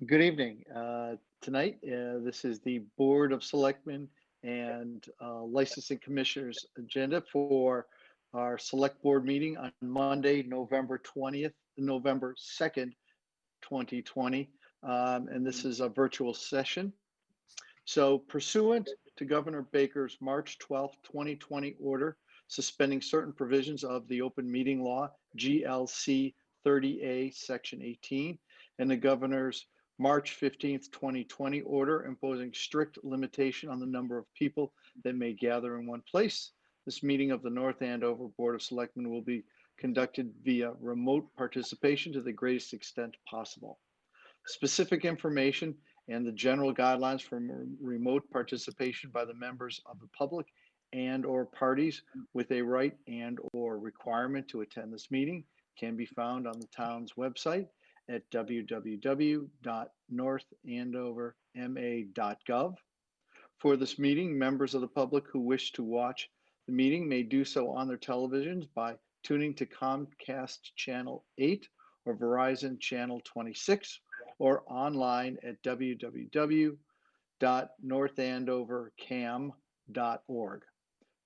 Good evening. Tonight, this is the Board of Selectmen and Licensing Commissioners agenda for our Select Board meeting on Monday, November 20th, November 2nd, 2020. And this is a virtual session. So pursuant to Governor Baker's March 12th, 2020 order suspending certain provisions of the Open Meeting Law, GLC 30A, Section 18, and the Governor's March 15th, 2020 order imposing strict limitation on the number of people that may gather in one place. This meeting of the North Andover Board of Selectmen will be conducted via remote participation to the greatest extent possible. Specific information and the general guidelines for remote participation by the members of the public and or parties with a right and or requirement to attend this meeting can be found on the town's website at www.northandoverma.gov. For this meeting, members of the public who wish to watch the meeting may do so on their televisions by tuning to Comcast Channel 8 or Verizon Channel 26 or online at www.northandovercam.org.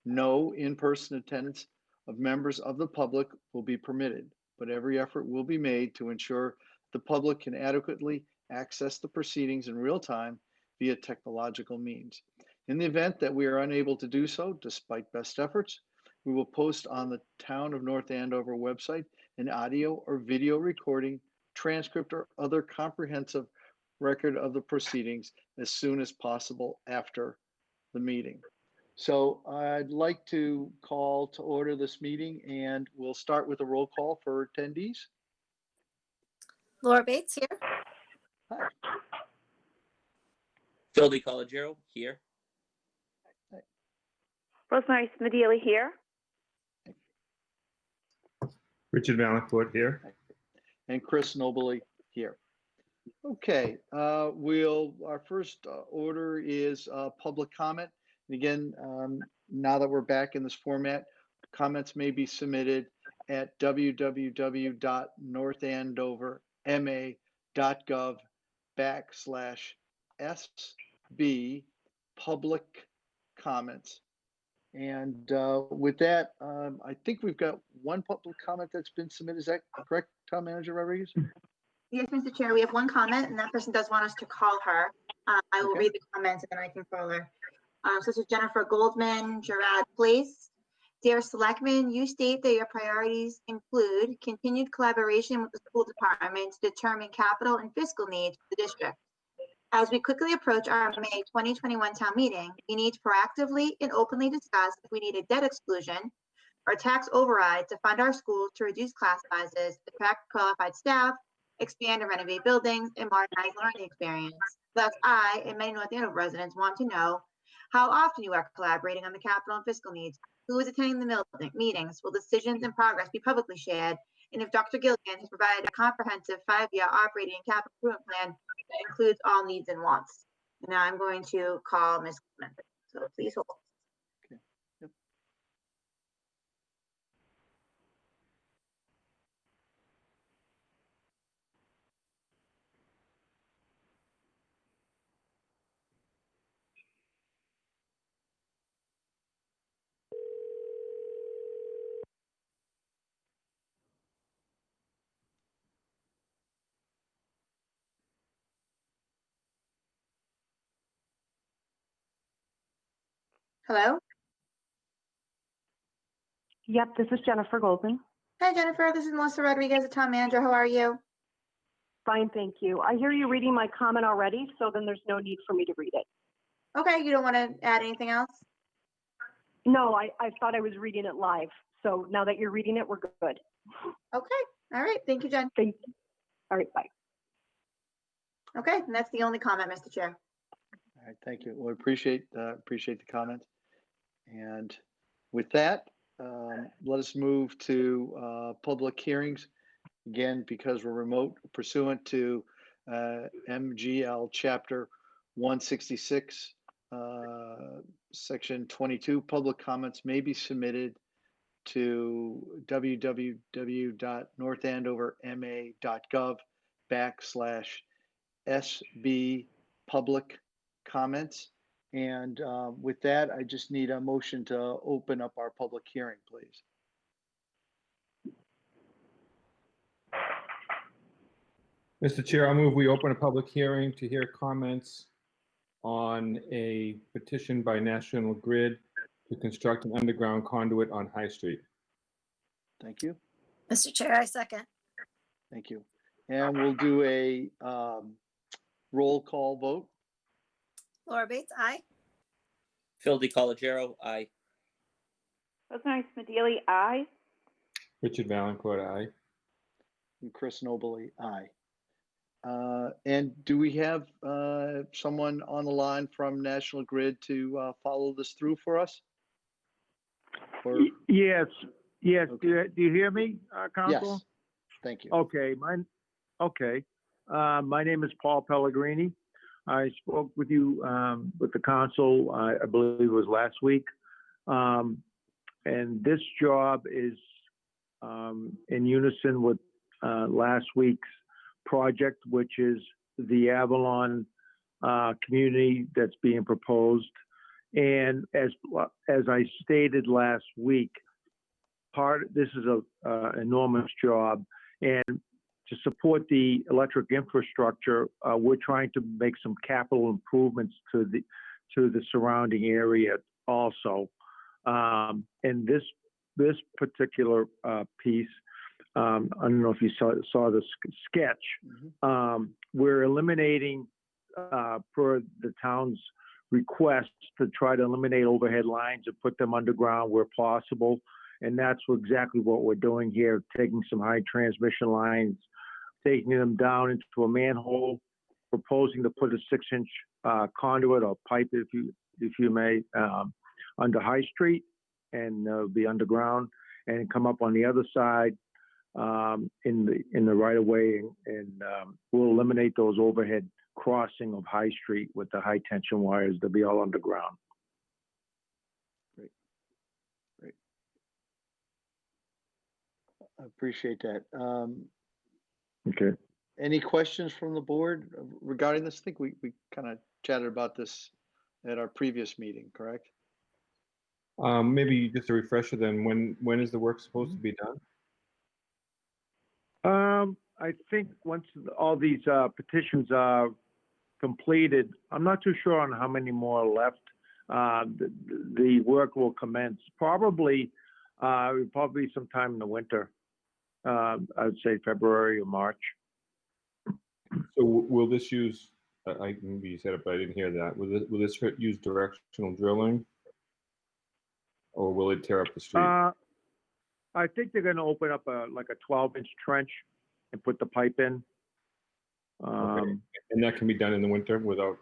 No in-person attendance of members of the public will be permitted, but every effort will be made to ensure the public can adequately access the proceedings in real time via technological means. In the event that we are unable to do so, despite best efforts, we will post on the Town of North Andover website an audio or video recording, transcript, or other comprehensive record of the proceedings as soon as possible after the meeting. So I'd like to call to order this meeting, and we'll start with a roll call for attendees. Laura Bates here. Hi. Phil DiCollegiero here. Hi. Rosemary Smedili here. Richard Valancourt here. And Chris Nobley here. Okay, our first order is public comment. And again, now that we're back in this format, comments may be submitted at www.northandoverma.gov/SB public comments. And with that, I think we've got one public comment that's been submitted. Is that correct, Town Manager Rodriguez? Yes, Mr. Chair, we have one comment, and that person does want us to call her. I will read the comments and then I can call her. So this is Jennifer Goldman, Gerard Place. Dear Selectmen, you state that your priorities include continued collaboration with the school department to determine capital and fiscal needs for the district. As we quickly approach our May 2021 town meeting, we need to proactively and openly discuss if we need a debt exclusion or tax override to fund our schools to reduce class sizes, attract qualified staff, expand and renovate buildings, and modernize learning experience. Thus, I and many North Andover residents want to know how often you are collaborating on the capital and fiscal needs, who is attending the meetings, will decisions and progress be publicly shared, and if Dr. Gilligan has provided a comprehensive 5-year operating and capital improvement plan that includes all needs and wants. Now I'm going to call Ms. Goldman. So please hold. Okay. Yep. Hello? Yep, this is Jennifer Goldman. Hi, Jennifer. This is Melissa Rodriguez, the town manager. How are you? Fine, thank you. I hear you reading my comment already, so then there's no need for me to read it. Okay, you don't want to add anything else? No, I thought I was reading it live. So now that you're reading it, we're good. Okay. All right. Thank you, Jen. Thank you. All right, bye. Okay, and that's the only comment, Mr. Chair. All right, thank you. Well, appreciate the comment. And with that, let us move to public hearings. Again, because we're remote, pursuant to MGL Chapter 166, Section 22, public comments may be submitted to www.northandoverma.gov SB public comments. And with that, I just need a motion to open up our public hearing, please. Mr. Chair, I move we open a public hearing to hear comments on a petition by National Grid to construct an underground conduit on High Street. Thank you. Mr. Chair, I second. Thank you. And we'll do a roll call vote. Laura Bates, aye. Phil DiColigiero, aye. Rosemary Smedili, aye. Richard Valencourt, aye. And Chris Nobley, aye. And do we have someone on the line from National Grid to follow this through for us? Or, Yes, yes. Okay. Do you hear me, Council? yes, thank you. Okay, my name is Paul Pellegrini. I spoke with you, with the council, I believe it was last week. And this job is in unison with last week's project, which is the Avalon community that's being proposed. And as I stated last week, this is a enormous job, and to support the electric infrastructure, we're trying to make some capital improvements to the surrounding area also. And this particular piece, I don't know if you saw the sketch. Mhm. We're eliminating, per the town's request, to try to eliminate overhead lines and put them underground where possible. And that's exactly what we're doing here, taking some high transmission lines, taking them down into a manhole, proposing to put a 6-inch conduit or pipe, if you may, under High Street, and be underground, and come up on the other side in the right of way, and we'll eliminate those overhead crossing of High Street with the high tension wires. They'll be all underground. Great. I appreciate that. Okay. Any questions from the board regarding this? I think we kind of chatted about this at our previous meeting, correct? Maybe just a refresher then, when is the work supposed to be done? I think once all these petitions are completed, I'm not too sure on how many more are left. The work will commence probably sometime in the winter. I would say February or March. So will this use, maybe you said it, but I didn't hear that. Will this use directional drilling? Or will it tear up the street? I think they're going to open up a 12-inch trench and put the pipe in. Okay. And that can be done in the winter without,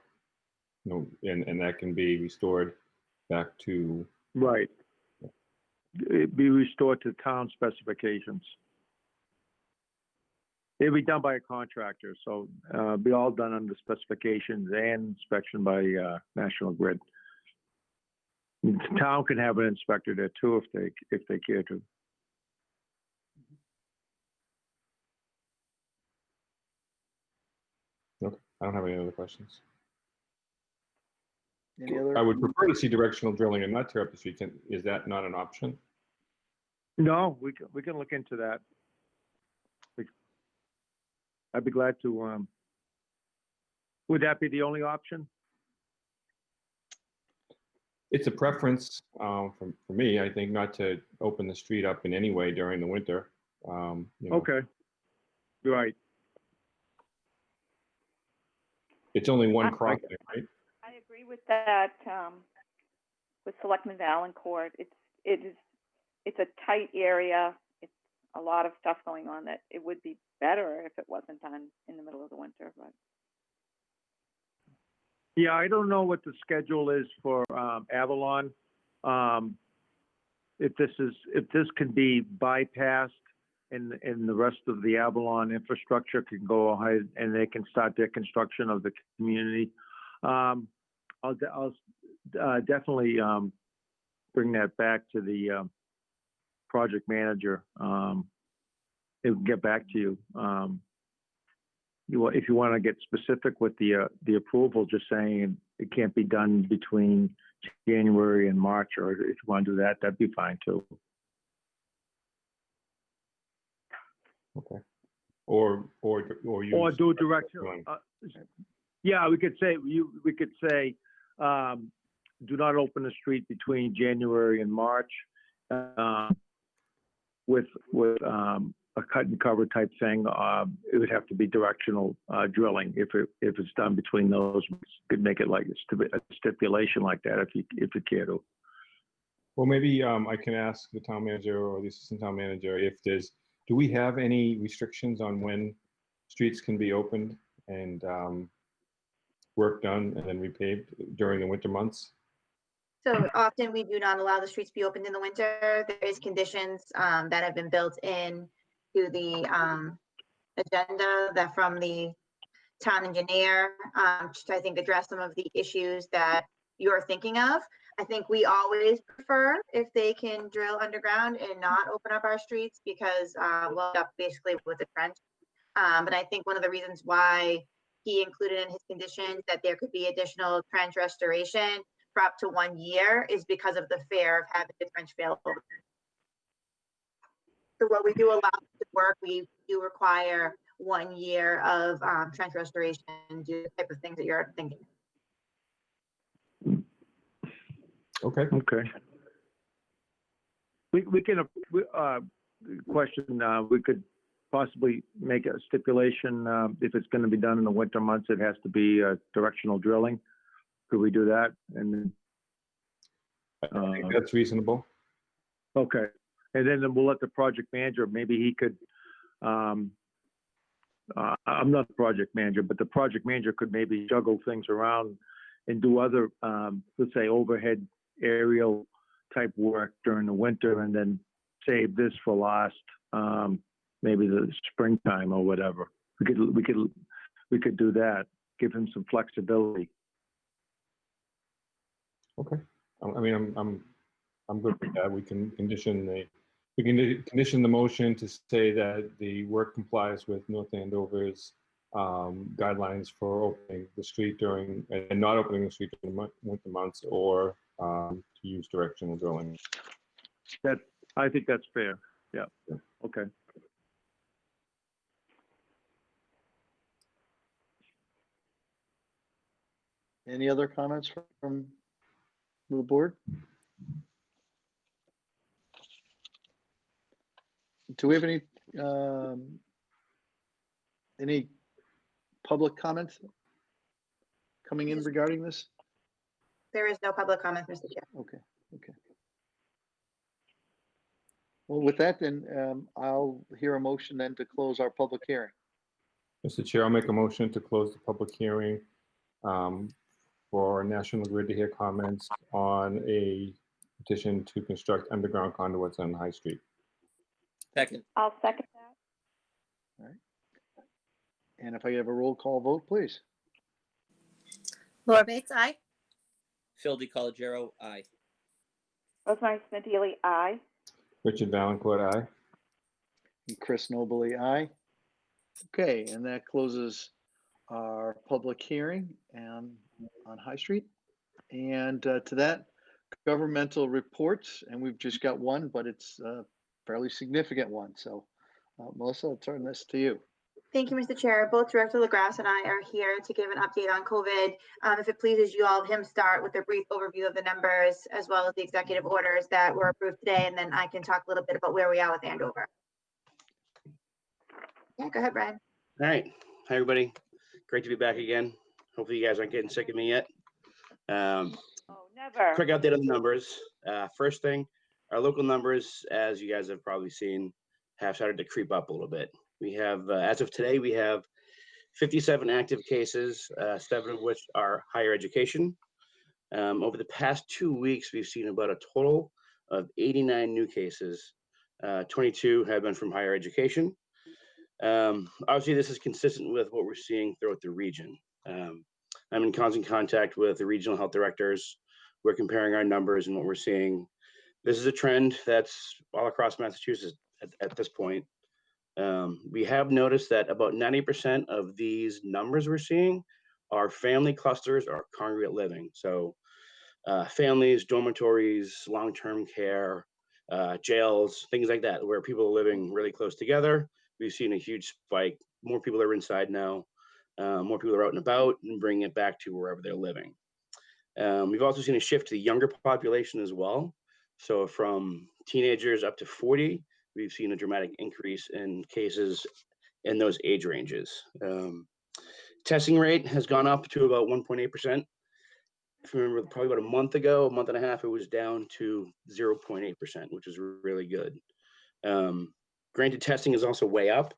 and that can be restored back to. Right. It'd be restored to town specifications. It'll be done by a contractor, so be all done under specifications and inspection by National Grid. The town can have an inspector there too if they care to. Okay, I don't have any other questions. Any other? I would prefer to see directional drilling and not tear up the street. Is that not an option? No, we can look into that. I'd be glad to. Would that be the only option? It's a preference for me, I think, not to open the street up in any way during the winter. Okay. Right. It's only one crossing, right? I agree with that, with Selectman Valencourt. It's a tight area. It's a lot of stuff going on that it would be better if it wasn't done in the middle of the winter, but. Yeah, I don't know what the schedule is for Avalon. If this can be bypassed and the rest of the Avalon infrastructure can go ahead and they can start their construction of the community, I'll definitely bring that back to the project manager. It will get back to you. if you want to get specific with the approval, just saying it can't be done between January and March, or if you want to do that, that'd be fine too. Okay. Or use. Or do direction. Yeah, we could say do not open the street between January and March with a cut and cover type thing. It would have to be directional drilling if it's done between those. We could make it like a stipulation like that if you care to. Well, maybe I can ask the town manager or the assistant town manager if do we have any restrictions on when streets can be opened and work done and then repaved during the winter months? So often we do not allow the streets to be opened in the winter. There is conditions that have been built in to the agenda that from the town engineer to I think address some of the issues that you're thinking of. I think we always prefer if they can drill underground and not open up our streets because we'll end up basically with a trench. But I think one of the reasons why he included in his conditions that there could be additional trench restoration for up to 1 year is because of the fear of having the trench fail over. So what we do allow to work, we do require 1 year of trench restoration and do the type of things that you're thinking. Okay. Okay. We can question. We could possibly make a stipulation if it's going to be done in the winter months. It has to be directional drilling. Could we do that? And I think that's reasonable. okay, and then we'll let the project manager. Maybe he could. I'm not the project manager, but the project manager could maybe juggle things around and do other, let's say, overhead aerial type work during the winter, and then save this for last, maybe the springtime or whatever. We could do that. Give him some flexibility. Okay. I mean, I'm good with that. We can condition the motion to say that the work complies with North Andover's guidelines for opening the street during and not opening the street during winter months, or to use directional drilling. I think that's fair. Yeah. Okay. Any other comments from the board? Do we have any public comments coming in regarding this? There is no public comment, Mr. Chair. Okay. Well, with that, then I'll hear a motion then to close our public hearing. Mr. Chair, I'll make a motion to close the public hearing for National Grid to hear comments on a petition to construct underground conduits on High Street. Second. I'll second that. All right. And if I have a roll call vote, please. Laura Bates, aye. Phil DiColigiero, aye. Rosemary Smedili, aye. Richard Valencourt, aye. And Chris Nobley, aye. Okay, and that closes our public hearing on High Street. And to that, governmental reports, and we've just got one, but it's a fairly significant one. So Melissa, I'll turn this to you. Thank you, Mr. Chair. Both Director LaGrasse and I are here to give an update on COVID. If it pleases you, I'll have him start with a brief overview of the numbers as well as the executive orders that were approved today, and then I can talk a little bit about where we are with Andover. Yeah, go ahead, Brian. All right. Hi, everybody. Great to be back again. Hopefully you guys aren't getting sick of me yet. Oh, never. Quick update on the numbers. First thing, our local numbers, as you guys have probably seen, have started to creep up a little bit. We have, as of today, we have 57 active cases, 7 of which are higher education. Over the past 2 weeks, we've seen about a total of 89 new cases. 22 have been from higher education. Obviously, this is consistent with what we're seeing throughout the region. I'm in constant contact with the regional health directors. We're comparing our numbers and what we're seeing. This is a trend that's all across Massachusetts at this point. We have noticed that about 90% of these numbers we're seeing are family clusters or congregate living. So families, dormitories, long-term care, jails, things like that, where people are living really close together. We've seen a huge spike. More people are inside now. More people are out and about and bringing it back to wherever they're living. We've also seen a shift to the younger population as well. So from teenagers up to 40, we've seen a dramatic increase in cases in those age ranges. Testing rate has gone up to about 1.8%. If you remember, probably about a month ago, a month and a half, it was down to 0.8%, which is really good. Granted, testing is also way up,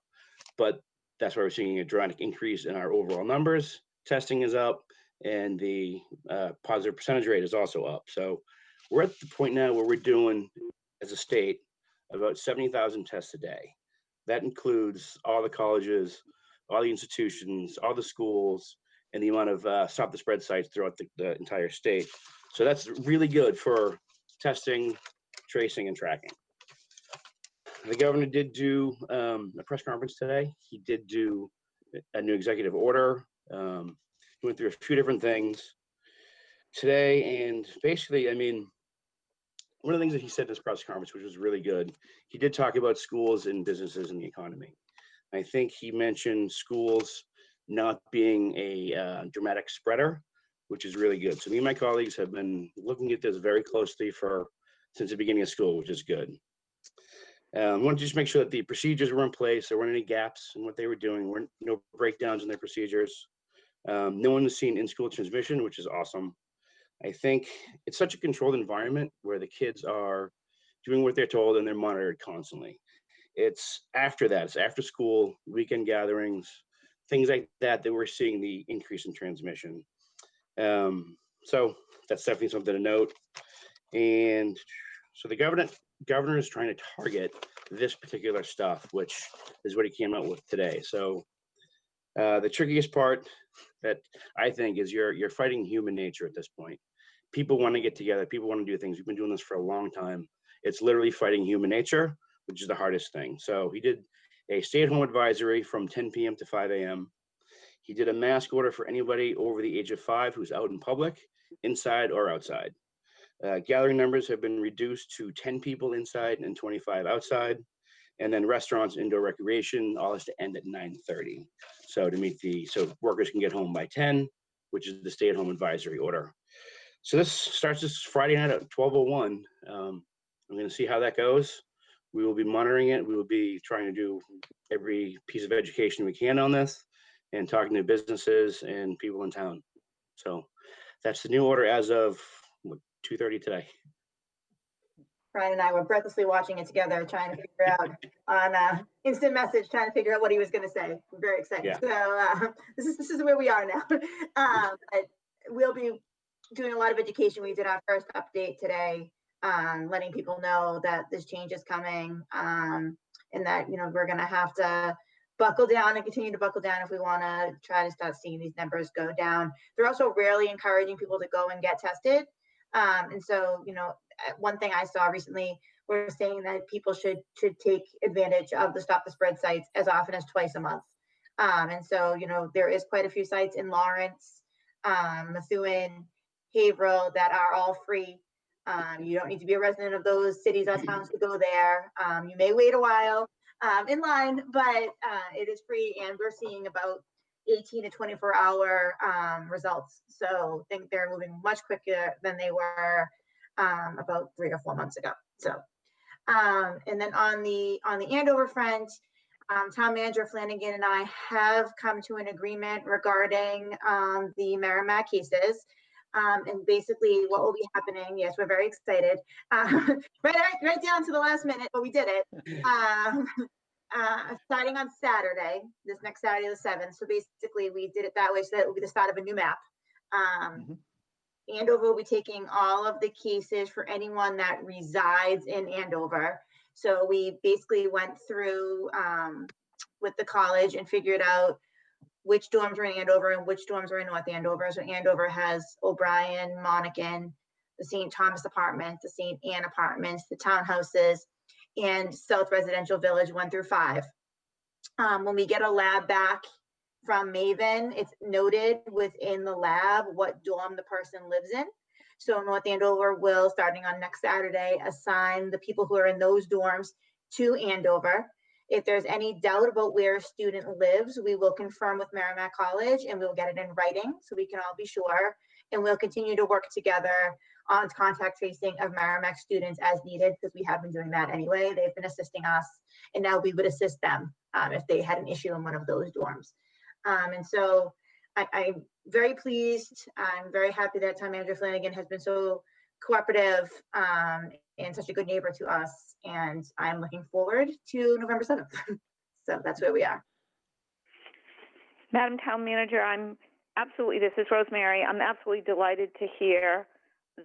but that's why we're seeing a dramatic increase in our overall numbers. Testing is up, and the positive percentage rate is also up. So we're at the point now where we're doing, as a state, about 70,000 tests a day. That includes all the colleges, all the institutions, all the schools, and the amount of stop the spread sites throughout the entire state. So that's really good for testing, tracing, and tracking. The governor did do a press conference today. He did do a new executive order. He went through a few different things today. And basically, I mean, one of the things that he said in this press conference, which was really good, he did talk about schools and businesses and the economy. I think he mentioned schools not being a dramatic spreader, which is really good. So me and my colleagues have been looking at this very closely since the beginning of school, which is good. I want to just make sure that the procedures were in place. There weren't any gaps in what they were doing. There weren't no breakdowns in their procedures. No one has seen in-school transmission, which is awesome. I think it's such a controlled environment where the kids are doing what they're told and they're monitored constantly. It's after that, it's after school, weekend gatherings, things like that, that we're seeing the increase in transmission. So that's definitely something to note. And so the governor is trying to target this particular stuff, which is what he came out with today. So the trickiest part that I think is you're fighting human nature at this point. People want to get together. People want to do things. We've been doing this for a long time. It's literally fighting human nature, which is the hardest thing. So he did a stay-at-home advisory from 10 p.m. to 5 a.m. He did a mask order for anybody over the age of 5 who's out in public, inside or outside. Gathering numbers have been reduced to 10 people inside and 25 outside. And then restaurants, indoor recreation, all has to end at 9:30. So so workers can get home by 10, which is the stay-at-home advisory order. So this starts this Friday night at 12:01. I'm going to see how that goes. We will be monitoring it. We will be trying to do every piece of education we can on this and talking to businesses and people in town. So that's the new order as of 2:30 today. Brian and I were breathlessly watching it together, trying to figure out on instant message, trying to figure out what he was going to say. We're very excited. Yeah. So this is where we are now. But we'll be doing a lot of education. We did our first update today, letting people know that this change is coming, and that we're going to have to buckle down and continue to buckle down if we want to try to start seeing these numbers go down. They're also rarely encouraging people to go and get tested. And so, one thing I saw recently, we're saying that people should take advantage of the Stop the Spread sites as often as twice a month. And so, there is quite a few sites in Lawrence, Methuen, Haverhill that are all free. You don't need to be a resident of those cities or towns to go there. You may wait a while in line, but it is free, and we're seeing about 18 to 24-hour results. So I think they're moving much quicker than they were about 3 or 4 months ago. So, and then on the Andover front, Town Manager Flanagan and I have come to an agreement regarding the Merrimack cases. And basically what will be happening, yes, we're very excited, right down to the last minute, but we did it. Starting on Saturday, this next Saturday the 7th. So basically we did it that way so that it will be the start of a new map. Andover will be taking all of the cases for anyone that resides in Andover. So we basically went through with the college and figured out which dorms are in Andover and which dorms are in North Andover. So Andover has O'Brien, Monacan, the St. Thomas Apartments, the St. Anne Apartments, the townhouses, and South Residential Village 1 through 5. When we get a lab back from Maven, it's noted within the lab what dorm the person lives in. So North Andover will, starting on next Saturday, assign the people who are in those dorms to Andover. If there's any doubt about where a student lives, we will confirm with Merrimack College and we'll get it in writing so we can all be sure. And we'll continue to work together on contact tracing of Merrimack students as needed, because we have been doing that anyway. They've been assisting us, and now we would assist them if they had an issue in one of those dorms. And so I'm very pleased. I'm very happy that Town Manager Flanagan has been so cooperative and such a good neighbor to us. And I'm looking forward to November 7th. So that's where we are. Madam Town Manager, this is Rosemary. I'm absolutely delighted to hear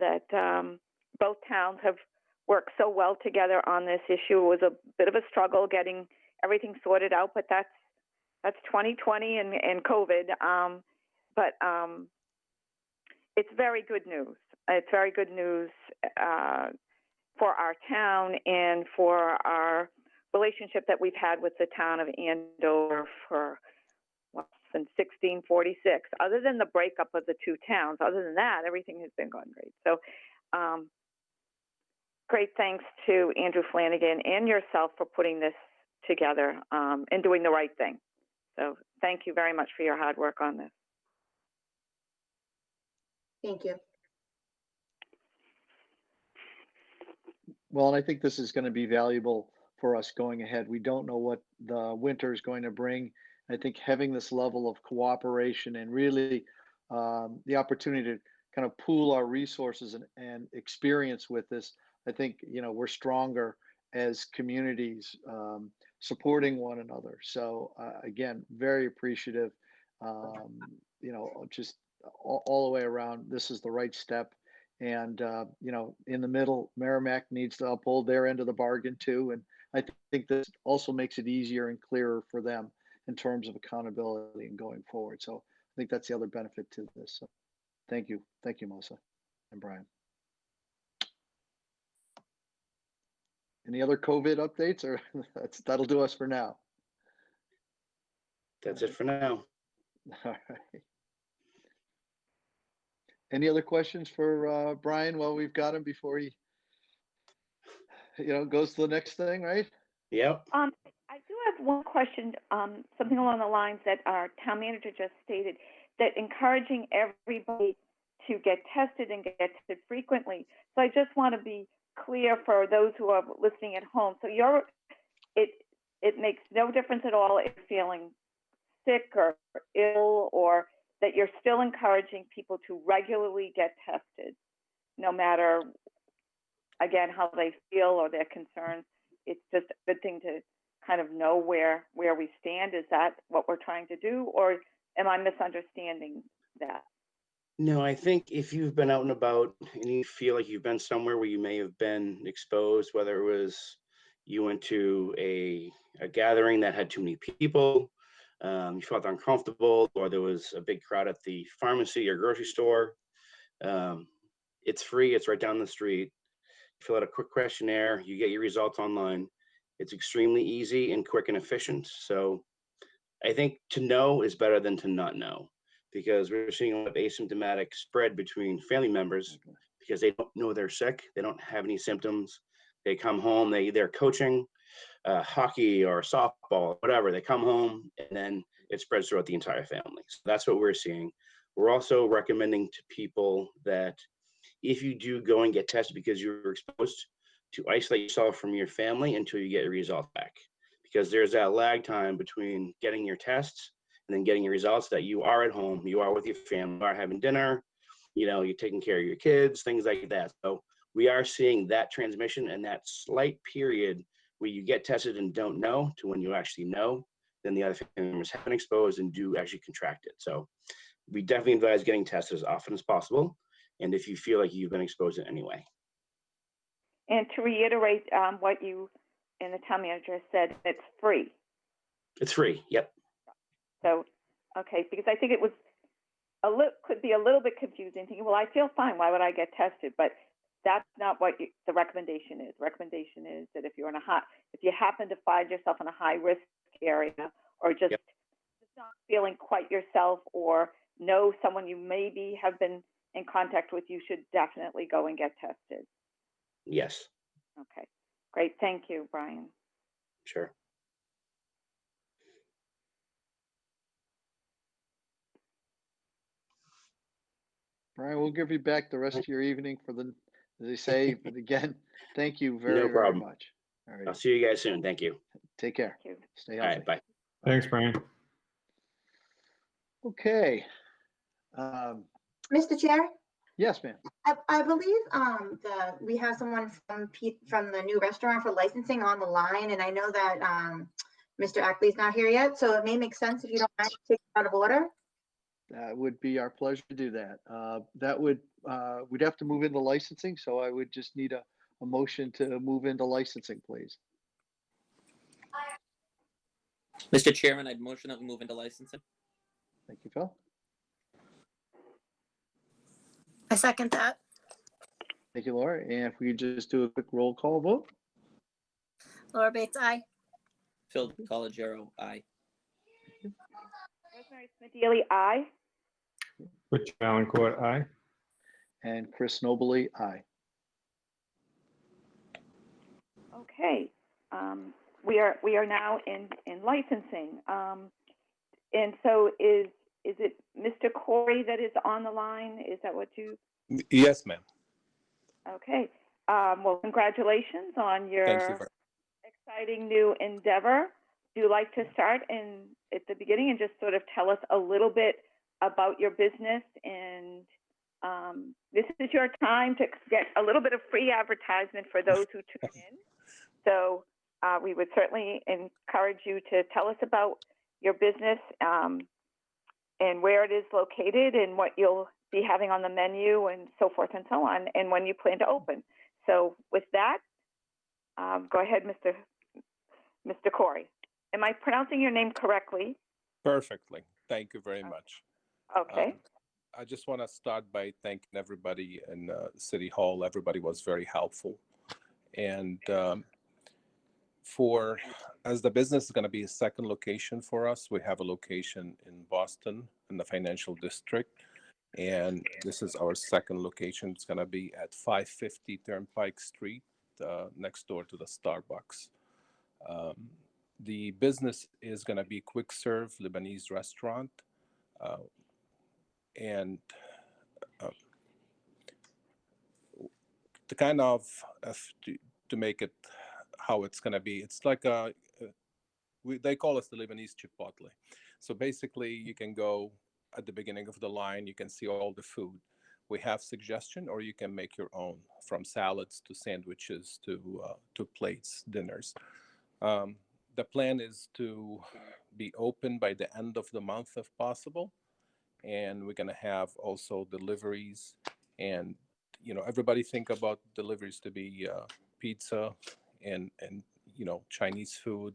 that both towns have worked so well together on this issue. It was a bit of a struggle getting everything sorted out, but that's 2020 and COVID. But it's very good news. It's very good news for our town and for our relationship that we've had with the town of Andover for since 1646. Other than the breakup of the two towns, other than that, everything has been going great. So great thanks to Andrew Flanagan and yourself for putting this together and doing the right thing. So thank you very much for your hard work on this. Thank you. Well, and I think this is going to be valuable for us going ahead. We don't know what the winter is going to bring. I think having this level of cooperation and really the opportunity to kind of pool our resources and experience with this, I think, we're stronger as communities supporting one another. So again, very appreciative, just all the way around. This is the right step. And, in the middle, Merrimack needs to uphold their end of the bargain too. And I think this also makes it easier and clearer for them in terms of accountability and going forward. So I think that's the other benefit to this. So thank you. Thank you, Melissa and Brian. Any other COVID updates, or that'll do us for now? That's it for now. All right. Any other questions for Brian while we've got him before he, goes to the next thing, right? Yep. I do have one question, something along the lines that our town manager just stated, that encouraging everybody to get tested and get tested frequently. So I just want to be clear for those who are listening at home. So it makes no difference at all if you're feeling sick or ill, or that you're still encouraging people to regularly get tested, no matter, again, how they feel or their concerns. It's just a good thing to kind of know where we stand. Is that what we're trying to do, or am I misunderstanding that? No, I think if you've been out and about and you feel like you've been somewhere where you may have been exposed, whether it was you went to a gathering that had too many people, you felt uncomfortable, or there was a big crowd at the pharmacy or grocery store, it's free. It's right down the street. Fill out a quick questionnaire. You get your results online. It's extremely easy and quick and efficient. So I think to know is better than to not know, because we're seeing a lot of asymptomatic spread between family members because they don't know they're sick. They don't have any symptoms. They come home, they're coaching hockey or softball, whatever. They come home and then it spreads throughout the entire family. So that's what we're seeing. We're also recommending to people that if you do go and get tested because you were exposed, to isolate yourself from your family until you get your results back, because there's that lag time between getting your tests and then getting your results, that you are at home, you are with your family, you are having dinner, you're taking care of your kids, things like that. So we are seeing that transmission and that slight period where you get tested and don't know to when you actually know, then the other family members have been exposed and do actually contract it. So we definitely advise getting tested as often as possible, and if you feel like you've been exposed in any way. And to reiterate what you and the town manager said, it's free. It's free. Yep. So, okay, because I think it was could be a little bit confusing, thinking, well, I feel fine, why would I get tested? But that's not what the recommendation is. Recommendation is that if you're if you happen to find yourself in a high risk area, or just, Yep. just not feeling quite yourself, or know someone you maybe have been in contact with, you should definitely go and get tested. Yes, Okay, great. Thank you, Brian. sure. Brian, we'll give you back the rest of your evening for the, as they say, but again, thank you very, very problem. much. All I'll right, see you guys soon. Thank you. take care. Thank you. Stay All healthy. right, bye. Thanks, Brian. Okay. Um, Mr. Chair, yes, ma'am. I believe we have someone from from the new restaurant for licensing on the line, and I know that Mr. Ackley's not here yet, so it may make sense if you don't mind to take it out of order. That would be our pleasure to do that. That would, we'd have to move into licensing, so I would just need a motion to move into licensing, please. Mr. Chairman, I'd motion that we move into licensing. Thank you, Phil. I second that. Thank you, Laura. And if we could just do a quick roll call vote. Laura Bates, aye. Phil DeColigiero, aye. Rosemary Smith-Ely, aye. Rich Valencourt, aye. And Chris Nobley, aye. Okay, we are now in licensing, and so is it Mr. Corey that is on the line? Is that what you? Yes, ma'am. Okay. Well, congratulations on your Thank you very exciting new endeavor. Do you like to start at the beginning and just sort of tell us a little bit about your business? And this is your time to get a little bit of free advertisement for those who tune in. So we would certainly encourage you to tell us about your business and where it is located and what you'll be having on the menu and so forth and so on, and when you plan to open. So with that, go ahead, Mr. Corey. Am I pronouncing your name correctly? Perfectly. Thank you very much. Okay. I just want to start by thanking everybody in City Hall. Everybody was very helpful. And as the business is going to be a second location for us, we have a location in Boston in the financial district. And this is our second location. It's going to be at 550 Turnpike Street, next door to the Starbucks. The business is going to be quick serve Lebanese restaurant. And to kind of to make it how it's going to be, it's like they call us the Lebanese Chipotle. So basically you can go at the beginning of the line, you can see all the food. We have suggestion, or you can make your own, from salads to sandwiches to plates, dinners. The plan is to be open by the end of the month if possible. And we're going to have also deliveries. And, everybody think about deliveries to be pizza and Chinese food.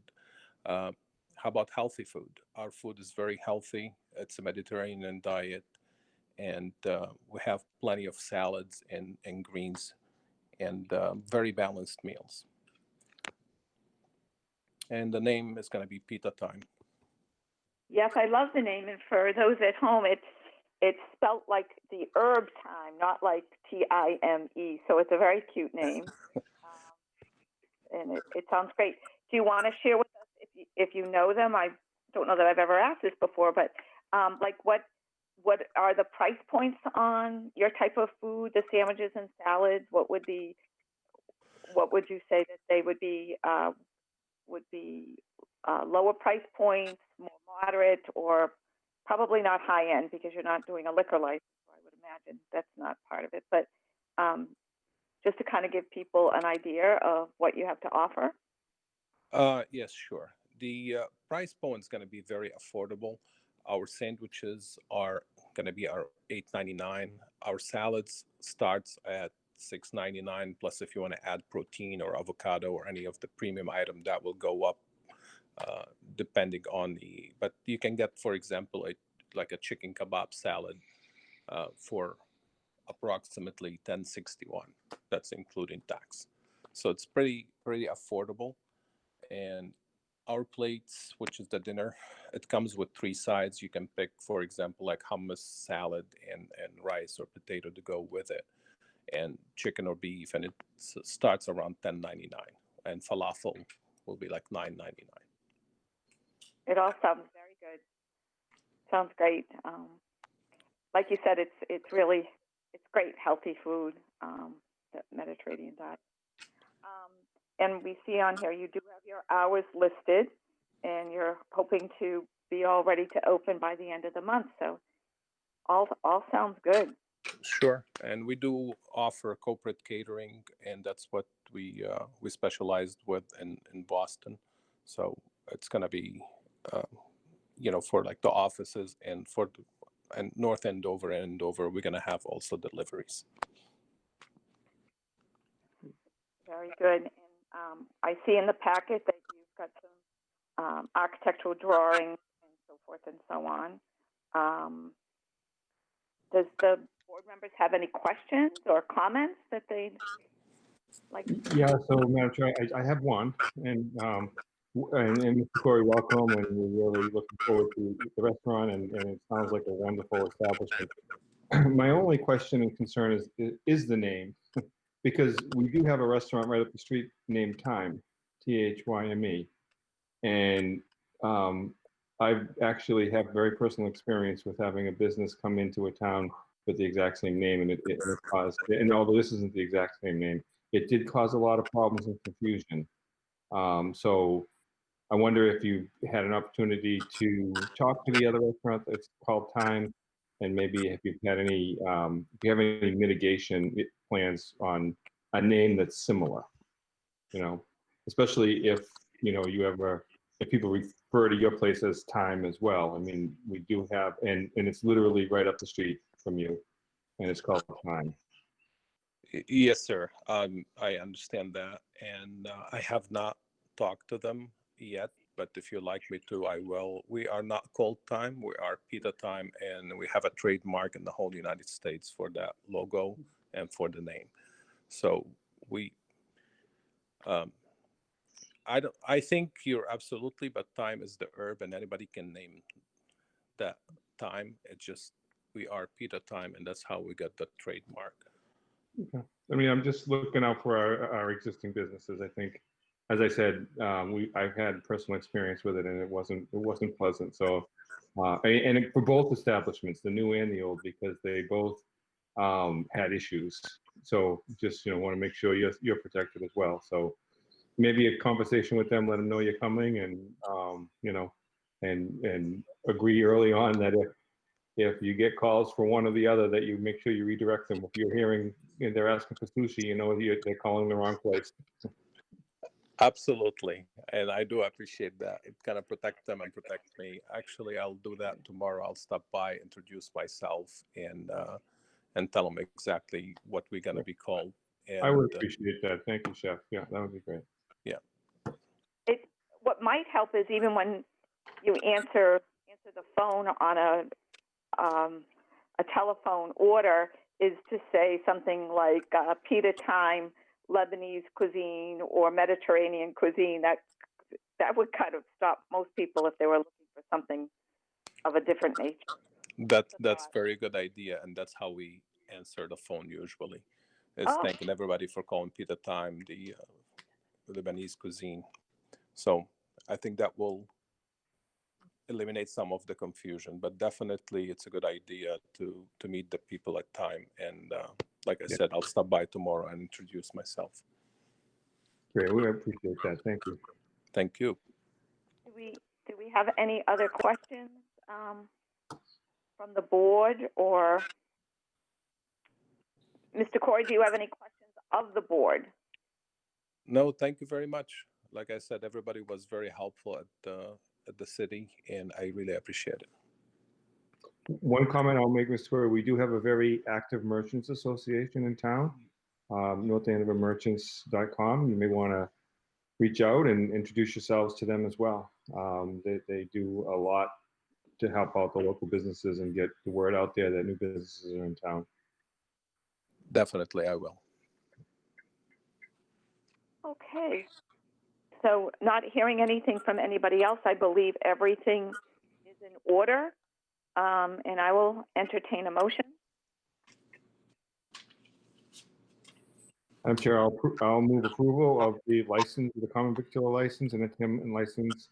How about healthy food? Our food is very healthy. It's a Mediterranean diet. And we have plenty of salads and greens and very balanced meals. And the name is going to be Pita Time. Yes, I love the name. And for those at home, it's spelt like the herb time, not like Time. So it's a very cute name. And it sounds great. Do you want to share with us if you know them? I don't know that I've ever asked this before, but like what are the price points on your type of food, the sandwiches and salads? What would you say that they would be lower price points, more moderate, or probably not high end because you're not doing a liquor license, so I would imagine that's not part of it. But just to kind of give people an idea of what you have to offer. Yes, sure. The price point is going to be very affordable. Our sandwiches are going to be $8.99. Our salads starts at $6.99. Plus, if you want to add protein or avocado or any of the premium item, that will go up depending on but you can get, for example, like a chicken kebab salad for approximately $10.61. That's including tax. So it's pretty affordable. And our plates, which is the dinner, it comes with 3 sides. You can pick, for example, like hummus, salad, and rice or potato to go with it, and chicken or beef, and it starts around $10.99, and falafel will be like $9.99. It all sounds very good. Sounds great. Like you said, it's great, healthy food, the Mediterranean diet. And we see on here you do have your hours listed, and you're hoping to be all ready to open by the end of the month. So all sounds good. Sure, and we do offer corporate catering, and that's what we specialized with in Boston. So it's going to be, for like the offices and and North Andover and Andover, we're going to have also deliveries. Very good. And I see in the packet that you've got some architectural drawings and so forth and so on. Does the board members have any questions or comments that they'd like? Yeah, so Madam Chair, I have one, and Mr. Corey, welcome, and we're really looking forward to the restaurant, and it sounds like a wonderful establishment. My only question and concern is the name, because we do have a restaurant right up the street named Time, Thyme, and I actually have very personal experience with having a business come into a town with the exact same name, and it caused, and although this isn't the exact same name, it did cause a lot of problems and confusion. So I wonder if you had an opportunity to talk to the other restaurant that's called Time, and maybe if you've had any, if you have any mitigation plans on a name that's similar, especially if, if people refer to your place as Time as well. I mean, we do have, and it's literally right up the street from you, and it's called Time. Yes, sir. I understand that, and I have not talked to them yet, but if you'd like me to, I will. We are not called Time, we are Pita Time, and we have a trademark in the whole United States for that logo and for the name. So we, I think you're absolutely, but Time is the herb, and anybody can name that Time. It's just, we are Pita Time, and that's how we got the trademark. Okay. I mean, I'm just looking out for our existing businesses. I think, as I said, I've had personal experience with it, and it wasn't pleasant. So, and for both establishments, the new and the old, because they both had issues. So, just want to make sure you're protected as well. So, maybe a conversation with them, let them know you're coming, and and agree early on that if you get calls for one or the other, that you make sure you redirect them. If you're hearing they're asking for sushi, they're calling the wrong place. Absolutely, and I do appreciate that. It kind of protects them and protects me. Actually, I'll do that tomorrow. I'll stop by, introduce myself, and tell them exactly what we're going to be called. And I would appreciate that. Thank you, Chef. Yeah, that would be great. Yeah. What might help is even when you answer the phone on a telephone order, is to say something like Pita Time, Lebanese cuisine, or Mediterranean cuisine. That would kind of stop most people if they were looking for something of a different nature. That's very good idea, and that's how we answer the phone usually. Is thanking everybody for calling Pita Time, the Lebanese cuisine. So I think that will eliminate some of the confusion, but definitely it's a good idea to meet the people at Time. And like I said, I'll stop by tomorrow and introduce myself. Great, we appreciate that. Thank you. Thank you. Do we have any other questions from the board, or Mr. Corey, do you have any questions of the board? No, thank you very much. Like I said, everybody was very helpful at the city, and I really appreciate it. One comment I'll make, Mr. Corey, we do have a very active merchants association in town, NorthAndoverMerchants.com. You may want to reach out and introduce yourselves to them as well. They do a lot to help out the local businesses and get the word out there that new businesses are in town. Definitely, I will. Okay. So not hearing anything from anybody else, I believe everything is in order. And I will entertain a motion. Madam Chair, I'll move approval of the license, the common victular license and entertainment license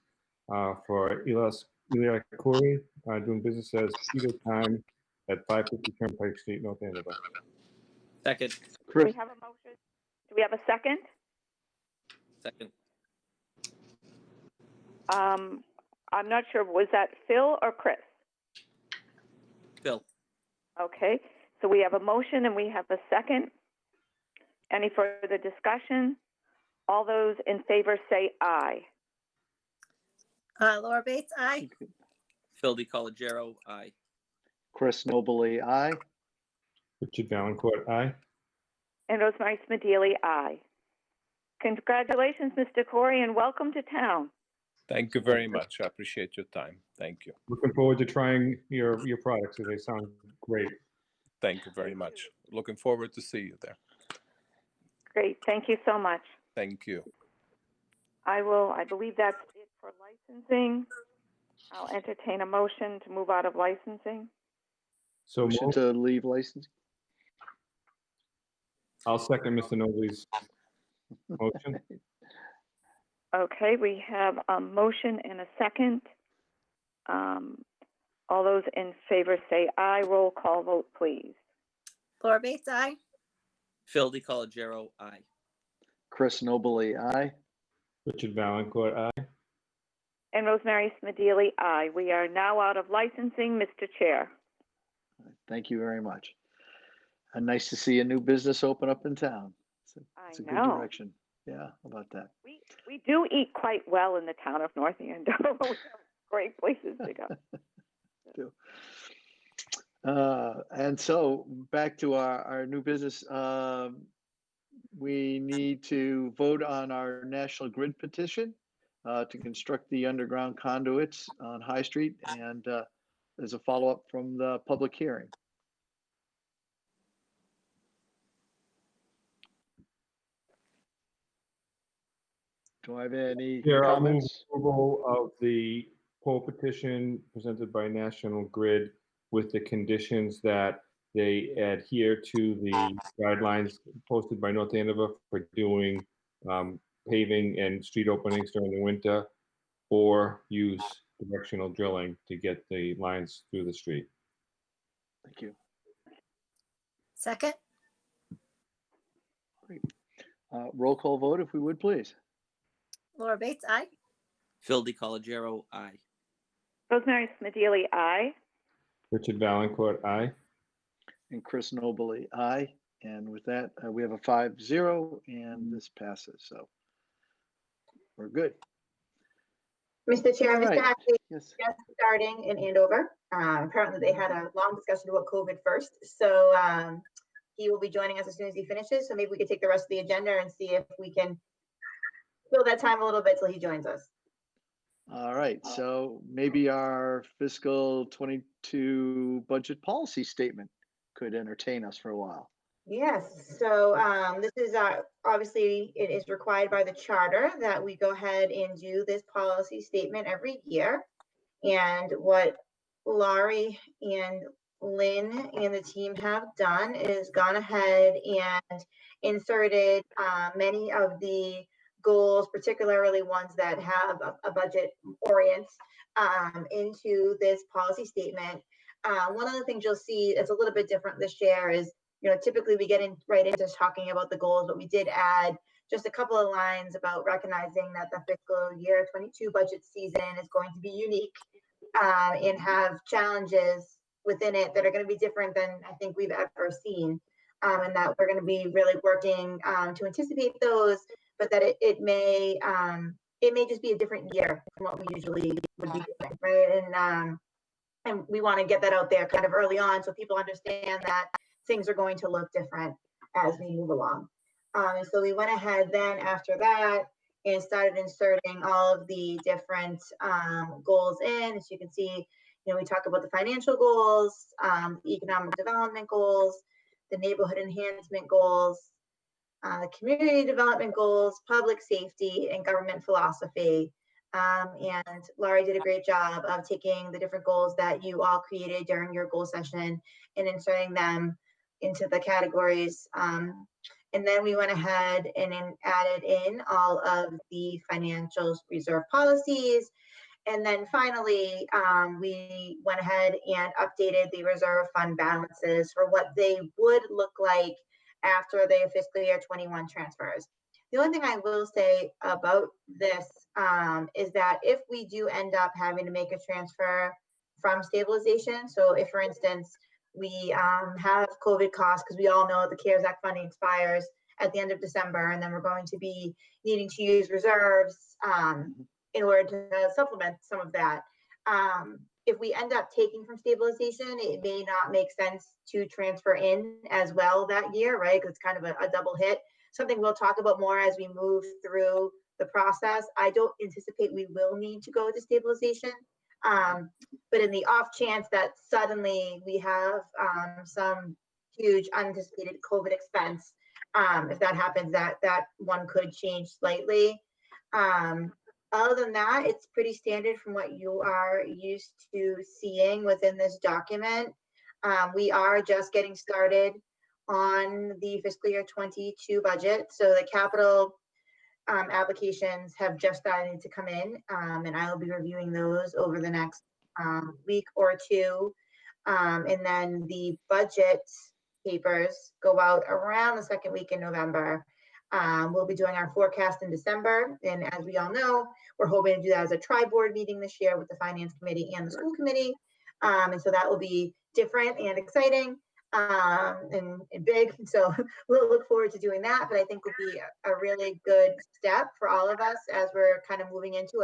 for Eli Corey, doing business as Peter Time at 550 Turnpike Street, North Andover. Second. Do Chris, we have a motion? Do we have a second? Second. I'm not sure. Was that Phil or Chris? Phil. Okay. So we have a motion and we have a second. Any further discussion? All those in favor say aye. Laura Bates, aye. Phil DiColigiero, aye. Chris Nobley, aye. Richard Valencourt, aye. And Rosemary Smedili, aye. Congratulations, Mr. Corey, and welcome to town. Thank you very much. I appreciate your time. Thank you. Looking forward to trying your products. They sound great. Thank you very much. Looking forward to see you there. Great. Thank you so much. Thank you. I believe that's it for licensing. I'll entertain a motion to move out of licensing. So Motion to leave license. I'll second Mr. Nobley's motion. Okay, we have a motion and a second. All those in favor say aye. Roll call vote, please. Laura Bates, aye. Phil DiColigiero, aye. Chris Nobley, aye. Richard Valencourt, aye. And Rosemary Smedili, aye. We are now out of licensing, Mr. Chair. Thank you very much. And nice to see a new business open up in town. It's a good direction. Yeah, how about that? We do eat quite well in the town of North Andover. We have great places to go. And so back to our new business. We need to vote on our National Grid petition to construct the underground conduits on High Street, and as a follow-up from the public hearing. Do I have any I'll move comments? approval of the poll petition presented by National Grid with the conditions that they adhere to the guidelines posted by North Andover for doing paving and street openings during the winter, or use directional drilling to get the lines through the street. Thank you. Second. Great. Roll call vote, if we would, please. Laura Bates, aye. Phil DiColigiero, aye. Rosemary Smedili, aye. Richard Valencourt, aye. And Chris Nobley, aye. And with that, we have a 5-0, and this passes. So we're good. Mr. Chair, All right. Mr. Ackley, Yes. just starting in Andover. Apparently they had a long discussion about COVID first. So he will be joining us as soon as he finishes. So maybe we could take the rest of the agenda and see if we can fill that time a little bit till he joins us. All right. So maybe our fiscal 22 budget policy statement could entertain us for a while. Yes, so this is obviously it is required by the charter that we go ahead and do this policy statement every year. And what Laurie and Lynn and the team have done is gone ahead and inserted many of the goals, particularly ones that have a budget orient into this policy statement. One of the things you'll see that's a little bit different this year is, typically we get right into talking about the goals, but we did add just a couple of lines about recognizing that the fiscal year 22 budget season is going to be unique and have challenges within it that are going to be different than I think we've ever seen. And that we're going to be really working to anticipate those, but that it may just be a different year from what we usually would be doing, right? And we want to get that out there kind of early on so people understand that things are going to look different as we move along. So we went ahead then after that and started inserting all of the different goals in. As you can see, we talk about the financial goals, the economic development goals, the neighborhood enhancement goals, community development goals, public safety, and government philosophy. And Laurie did a great job of taking the different goals that you all created during your goal session and inserting them into the categories. And then we went ahead and added in all of the financial reserve policies. And then finally, we went ahead and updated the reserve fund balances for what they would look like after the fiscal year 21 transfers. The only thing I will say about this is that if we do end up having to make a transfer from stabilization, so if, for instance, we have COVID costs, because we all know the CARES Act funding expires at the end of December, and then we're going to be needing to use reserves in order to supplement some of that. If we end up taking from stabilization, it may not make sense to transfer in as well that year, right? Because it's kind of a double hit. Something we'll talk about more as we move through the process. I don't anticipate we will need to go to stabilization. But in the off chance that suddenly we have some huge unanticipated COVID expense, if that happens, that one could change slightly. Other than that, it's pretty standard from what you are used to seeing within this document. We are just getting started on the fiscal year 22 budget. So the capital applications have just started to come in, and I will be reviewing those over the next week or two. And then the budget papers go out around the second week in November. We'll be doing our forecast in December. And as we all know, we're hoping to do that as a tri-board meeting this year with the finance committee and the school committee. And so that will be different and exciting and big. So we'll look forward to doing that. But I think will be a really good step for all of us as we're kind of moving into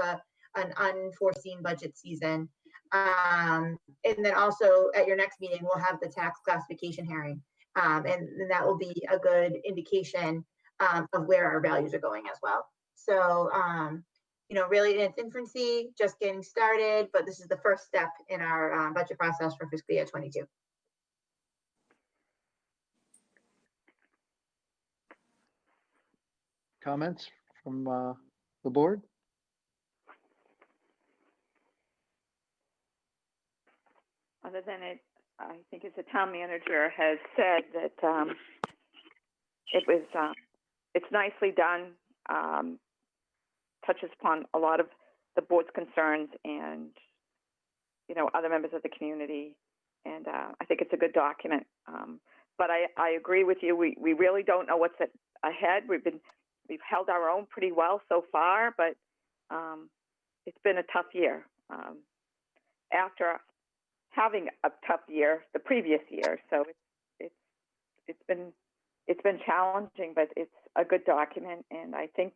an unforeseen budget season. And then also at your next meeting, we'll have the tax classification hearing. And that will be a good indication of where our values are going as well. So, you know, really in its infancy, just getting started, but this is the first step in our budget process for fiscal year 22. Comments from the board? Other than it, I think as the town manager has said that it's nicely done, touches upon a lot of the board's concerns and, you know, other members of the community. And I think it's a good document. But I agree with you. We really don't know what's ahead. We've held our own pretty well so far, but it's been a tough year. After having a tough year the previous year, so it's been challenging, but it's a good document. And I think,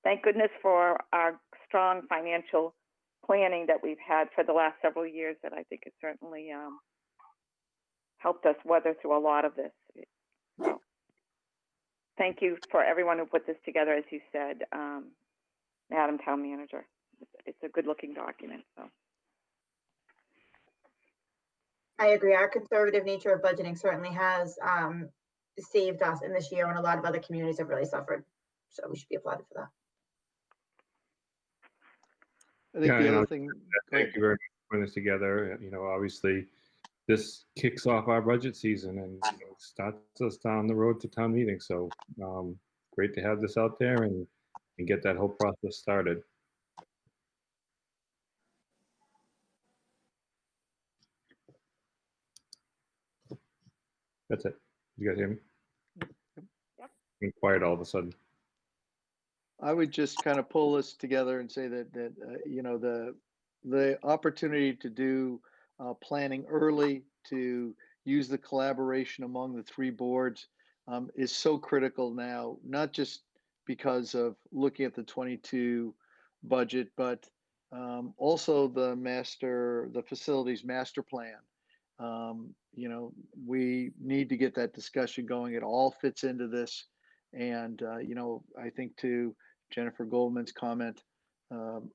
thank goodness for our strong financial planning that we've had for the last several years, that I think has certainly helped us weather through a lot of this. So, thank you for everyone who put this together, as you said, Madam Town Manager. It's a good-looking document. So. I agree. Our conservative nature of budgeting certainly has saved us in this year when a lot of other communities have really suffered. So we should be applauded for that. I think the other thing. Thank you very much for putting this together. You know, obviously, this kicks off our budget season and starts us down the road to town meeting. So great to have this out there and get that whole process started. That's it. You guys hear me? Yep. I'm quiet all of a sudden. I would just kind of pull this together and say that you know, the opportunity to do planning early, to use the collaboration among the three boards is so critical now, not just because of looking at the 22 budget, but also the facilities master plan. You know, we need to get that discussion going. It all fits into this. And, you know, I think to Jennifer Goldman's comment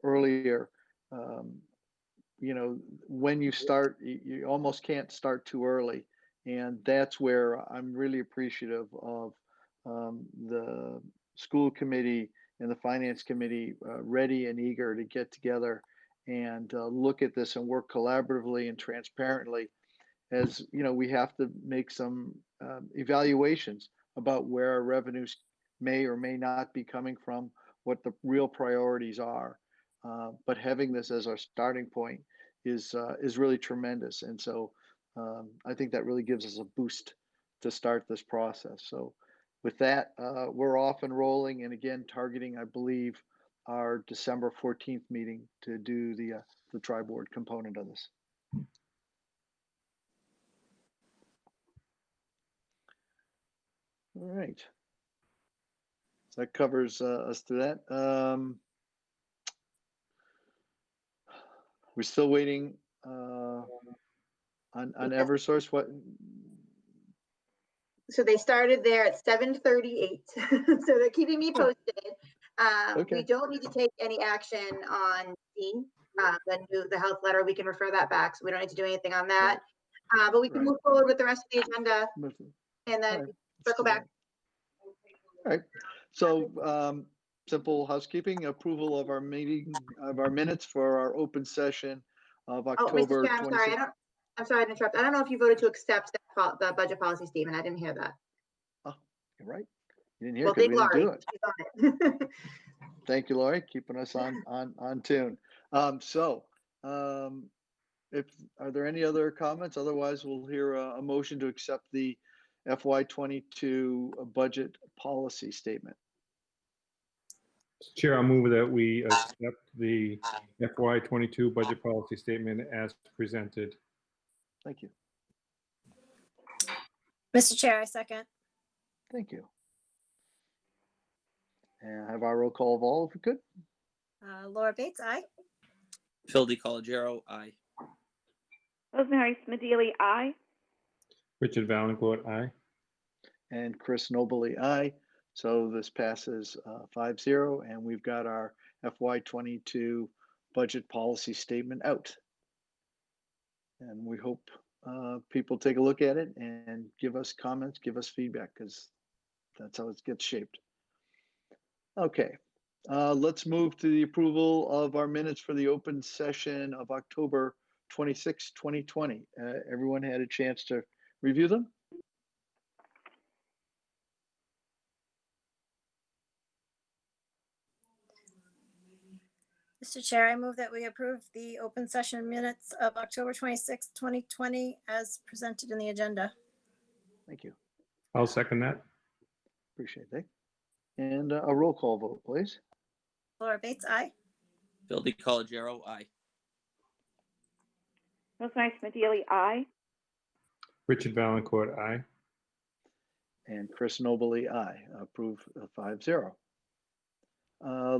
earlier, you know, when you start, you almost can't start too early. And that's where I'm really appreciative of the school committee and the finance committee ready and eager to get together and look at this and work collaboratively and transparently. As you know, we have to make some evaluations about where our revenues may or may not be coming from, what the real priorities are. But having this as our starting point is really tremendous. And so I think that really gives us a boost to start this process. So with that, we're off and rolling, and again, targeting, I believe, our December 14th meeting to do the tri-board component of this. All right. So that covers us to that. We're still waiting on Eversource. What? So they started there at 7:38. So they're keeping me posted. Okay. We don't need to take any action on D, the health letter. We can refer that back. So we don't need to do anything on that. But we can move forward with the rest of the agenda and then circle back. All right. So simple housekeeping, approval of our meeting, of our minutes for our open session of October. Oh, Mr. Chair, I'm sorry. I'm sorry to interrupt. I don't know if you voted to accept the budget policy statement. I didn't hear that. Oh, you're right. You didn't hear Well, because we thank didn't Laurie. do it. She's on it. Thank you, Laurie, keeping us on tune. If are there any other comments? Otherwise, we'll hear a motion to accept the FY22 budget policy statement. Chair, I'll move that we accept the FY22 budget policy statement as presented. Thank you. Mr. Chair, I second. Thank you. And have our roll call of all, if we could. Laura Bates, aye. Phil DiColigiero, aye. Rosemary Smedili, aye. Richard Valencourt, aye. And Chris Nobley, aye. So this passes 5-0, and we've got our FY22 budget policy statement out. And we hope people take a look at it and give us comments, give us feedback, because that's how it gets shaped. Okay, let's move to the approval of our minutes for the open session of October 26, 2020. Everyone had a chance to review them? Mr. Chair, I move that we approve the open session minutes of October 26, 2020 as presented in the agenda. Thank you. I'll second that. Appreciate that. And a roll call vote, please. Laura Bates, aye. Phil DiColigiero, aye. Rosemary Smedili, aye. Richard Valencourt, aye. And Chris Nobley, aye. Approve 5-0.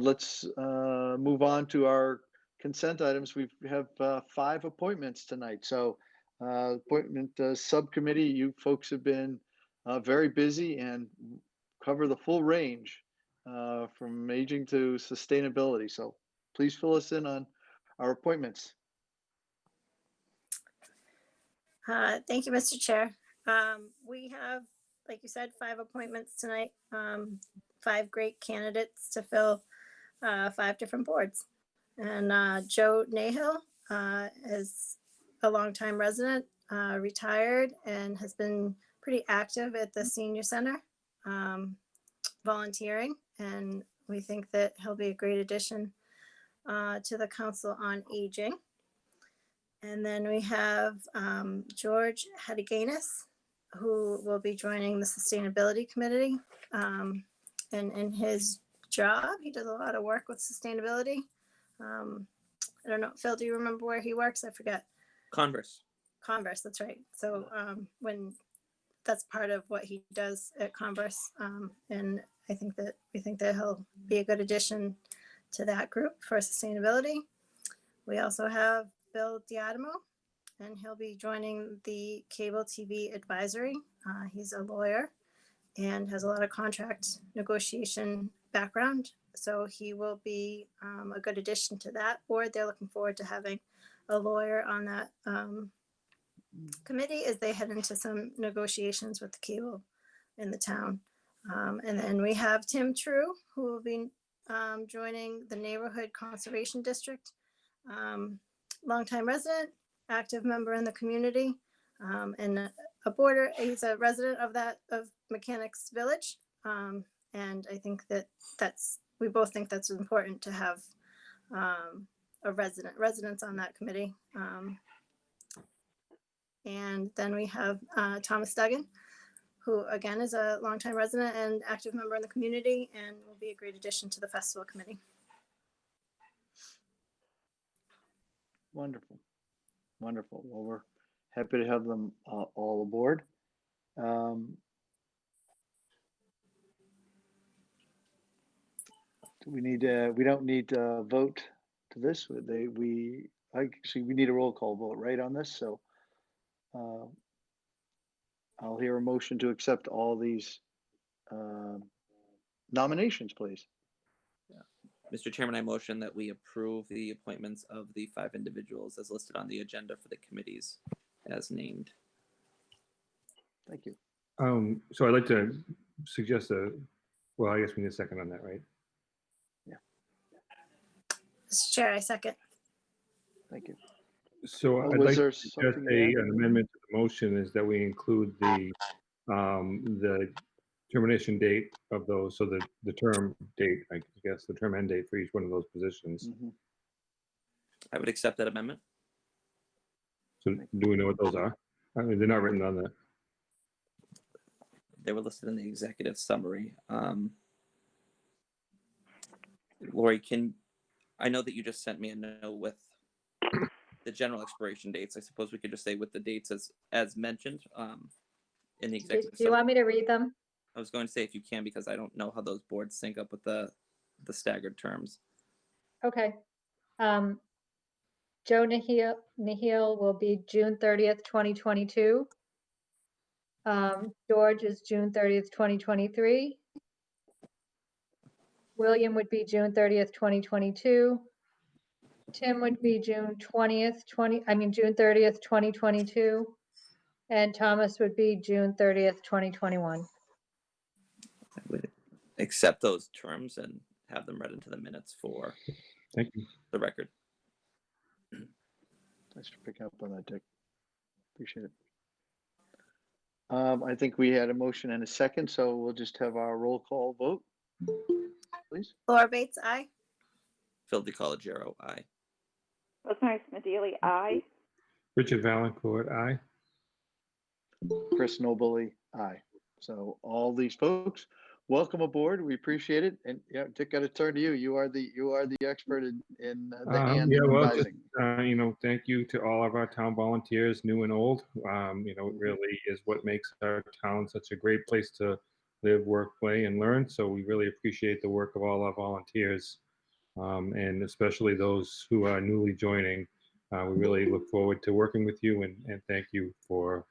Let's move on to our consent items. We have 5 appointments tonight. So appointment subcommittee, you folks have been very busy and cover the full range from aging to sustainability. So please fill us in on our appointments. Thank you, Mr. Chair. We have, like you said, 5 appointments tonight, 5 great candidates to fill 5 different boards. And Joe Nahill is a longtime resident, retired, and has been pretty active at the senior center, volunteering. And we think that he'll be a great addition to the Council on Aging. And then we have George Hadiganis, who will be joining the Sustainability Committee. And in his job, he does a lot of work with sustainability. I don't know, Phil, do you remember where he works? I forget. Converse. Converse, that's right. So when that's part of what he does at Converse. And we think that he'll be a good addition to that group for sustainability. We also have Bill Diadamo, and he'll be joining the Cable TV Advisory. He's a lawyer and has a lot of contract negotiation background. So he will be a good addition to that board. They're looking forward to having a lawyer on that committee as they head into some negotiations with the cable in the town. And then we have Tim True, who will be joining the Neighborhood Conservation District. Longtime resident, active member in the community, and he's a resident of Mechanics Village. And I think we both think that's important to have residents on that committee. And then we have Thomas Duggan, who again is a longtime resident and active member in the community and will be a great addition to the festival committee. Wonderful. Wonderful. Well, we're happy to have them all aboard. We don't need to vote to this. We need a roll call vote, right, on this. So I'll hear a motion to accept all these nominations, please. Mr. Chairman, I motion that we approve the appointments of the 5 individuals as listed on the agenda for the committees as named. Thank you. So I'd like to suggest well, I guess we need a second on that, right? Mr. Chair, I second. Thank you. So I'd was like there to suggest something you had? an amendment to the motion is that we include the termination date of those, so the term date, I guess, the term end date for each one of those positions. Mhm. I would accept that amendment. So do we know what those are? I mean, they're not written on the. They were listed in the executive summary. Lori, I know that you just sent me a note with the general expiration dates. I suppose we could just say with the dates as mentioned in the executive Do you want me to read them? I was going to say if you can, because I don't know how those boards sync up with the staggered terms. Okay. Joe Nahil will be June 30th, 2022. George is June 30th, 2023. William would be June 30th, 2022. Tim would be June 30th, 2022. And Thomas would be June 30th, 2021. I would accept those terms and have them read into the minutes for Thank you. the record. Thanks for picking up on that, Dick. Appreciate it. I think we had a motion and a second, so we'll just have our roll call vote, please. Laura Bates, aye. Phil DiCollegiero, aye. Rosemary Smedili, aye. Richard Valancourt, aye. Chris Nobley, aye. So all these folks, welcome aboard. We appreciate it. And yeah, Dick, got to turn to you. You are the expert in the hand advising. Thank you to all of our town volunteers, new and old. It really is what makes our town such a great place to live, work, play, and learn. So we really appreciate the work of all our volunteers, and especially those who are newly joining. We really look forward to working with you, and thank you for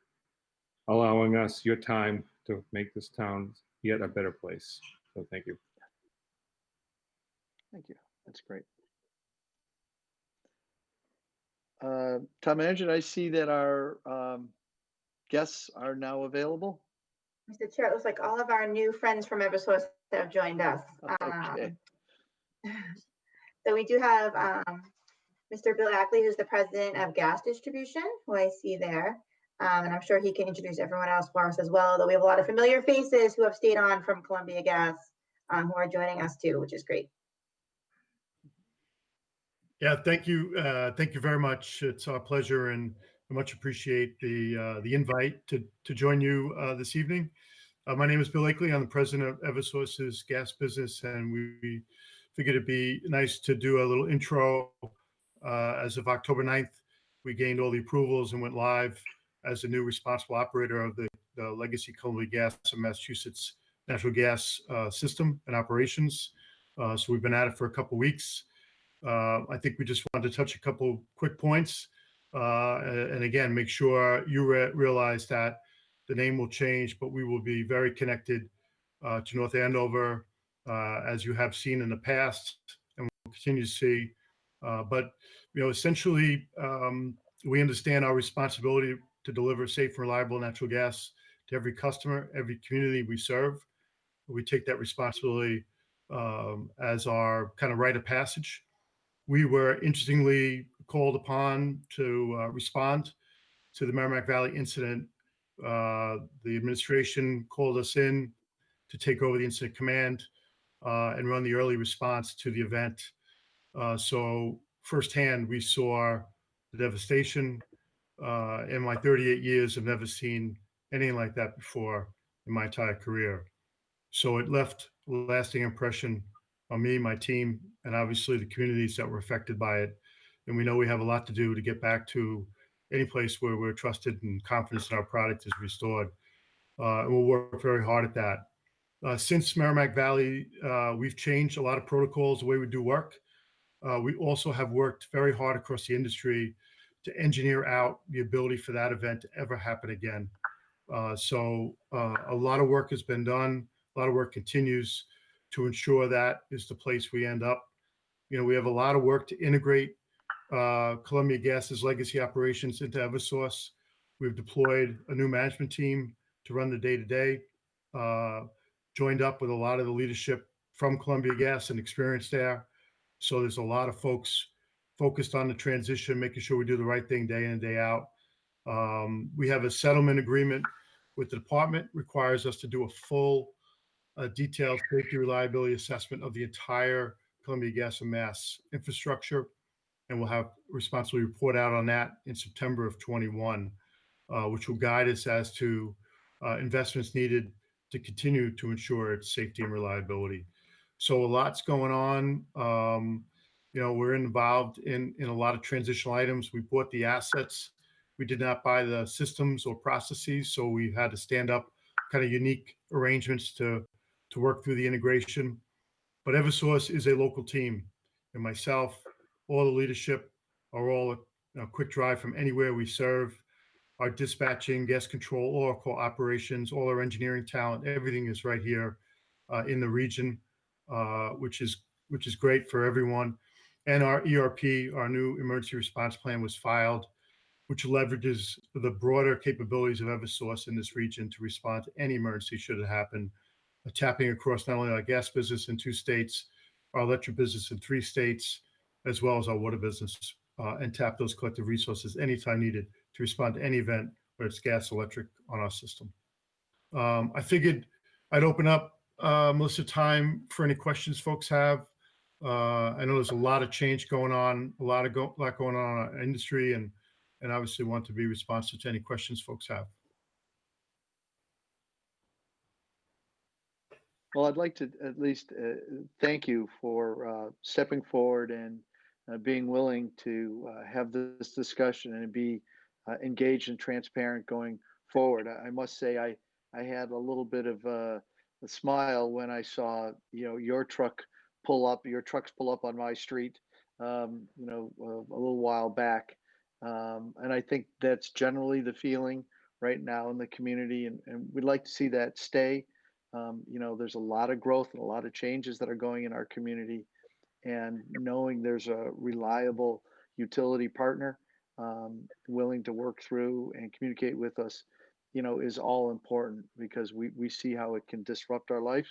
allowing us your time to make this town yet a better place. So thank you. Thank you. That's great. Town Manager, I see that our guests are now available. Mr. Chair, it looks like all of our new friends from Eversource have joined us. Okay. So we do have Mr. Bill Ackley, who's the president of Gas Distribution, who I see there. And I'm sure he can introduce everyone else for us as well, though we have a lot of familiar faces who have stayed on from Columbia Gas who are joining us too, which is great. Yeah, thank you. Thank you very much. It's our pleasure, and I much appreciate the invite to join you this evening. My name is Bill Akeley. I'm the president of Eversource's gas business, and we figured it'd be nice to do a little intro. As of October 9th, we gained all the approvals and went live as the new responsible operator of the legacy Columbia Gas of Massachusetts natural gas system and operations. So we've been at it for a couple weeks. I think we just wanted to touch a couple quick points. And again, make sure you realize that the name will change, but we will be very connected to North Andover, as you have seen in the past, and we'll continue to see. But essentially, we understand our responsibility to deliver safe and reliable natural gas to every customer, every community we serve. We take that responsibility as our kind of rite of passage. We were interestingly called upon to respond to the Merrimack Valley incident. The administration called us in to take over the incident command and run the early response to the event. So firsthand, we saw the devastation. In my 38 years, I've never seen anything like that before in my entire career. So it left a lasting impression on me, my team, and obviously the communities that were affected by it. And we know we have a lot to do to get back to any place where we're trusted and confidence in our product is restored. And we'll work very hard at that. Since Merrimack Valley, we've changed a lot of protocols, the way we do work. We also have worked very hard across the industry to engineer out the ability for that event to ever happen again. So a lot of work has been done. A lot of work continues to ensure that is the place we end up. You know, we have a lot of work to integrate Columbia Gas's legacy operations into Eversource. We've deployed a new management team to run the day-to-day, joined up with a lot of the leadership from Columbia Gas and experience there. So there's a lot of folks focused on the transition, making sure we do the right thing day in and day out. We have a settlement agreement with the department, requires us to do a full detailed safety reliability assessment of the entire Columbia Gas and Mass infrastructure. And we'll have responsibility report out on that in September of 21, which will guide us as to investments needed to continue to ensure its safety and reliability. So a lot's going on. You know, we're involved in a lot of transitional items. We bought the assets. We did not buy the systems or processes. So we had to stand up kind of unique arrangements to work through the integration. But Eversource is a local team, and myself, all the leadership are all a quick drive from anywhere we serve. Our dispatching, gas control, all our core operations, all our engineering talent, everything is right here in the region, which is great for everyone. And our ERP, our new emergency response plan, was filed, which leverages the broader capabilities of Eversource in this region to respond to any emergency should it happen, tapping across not only our gas business in 2 states, our electric business in 3 states, as well as our water business, and tap those collective resources anytime needed to respond to any event, whether it's gas, electric, on our system. I figured I'd open up, Melissa, time for any questions folks have. I know there's a lot of change going on, a lot going on in our industry, and obviously want to be responsive to any questions folks have. Well, I'd like to at least thank you for stepping forward and being willing to have this discussion and be engaged and transparent going forward. I must say I had a little bit of a smile when I saw your trucks pull up on my street a little while back, and I think that's generally the feeling right now in the community, and we'd like to see that stay. There's a lot of growth and a lot of changes that are going in our community, and knowing there's a reliable utility partner willing to work through and communicate with us, is all important, because we see how it can disrupt our lives.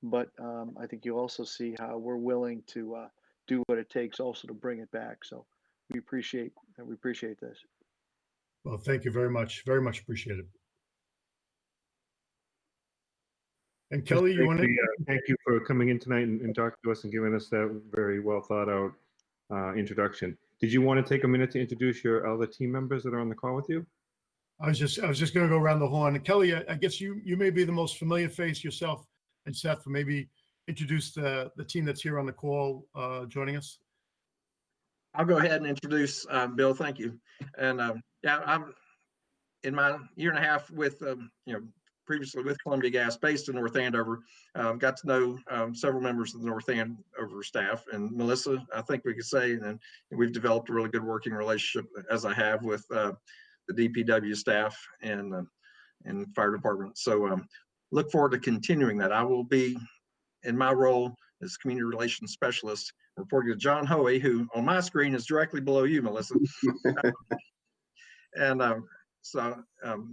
But I think you also see how we're willing to do what it takes also to bring it back. So we appreciate this. Well, thank you very much. Very much appreciated. And Kelly, you want to? Thank you for coming in tonight and talking to us and giving us that very well thought out introduction. Did you want to take a minute to introduce your other team members that are on the call with you? I was just going to go around the horn. Kelly, I guess you may be the most familiar face yourself and Seth, maybe introduce the team that's here on the call joining us. I'll go ahead and introduce Bill. Thank you. And yeah, I'm in my year and a half with previously with Columbia Gas, based in North Andover. Got to know several members of the North Andover staff, and Melissa, I think we could say, and we've developed a really good working relationship, as I have with the DPW staff and fire department. So look forward to continuing that. I will be in my role as community relations specialist, reporting to John Hoey, who on my screen is directly below you, Melissa. And so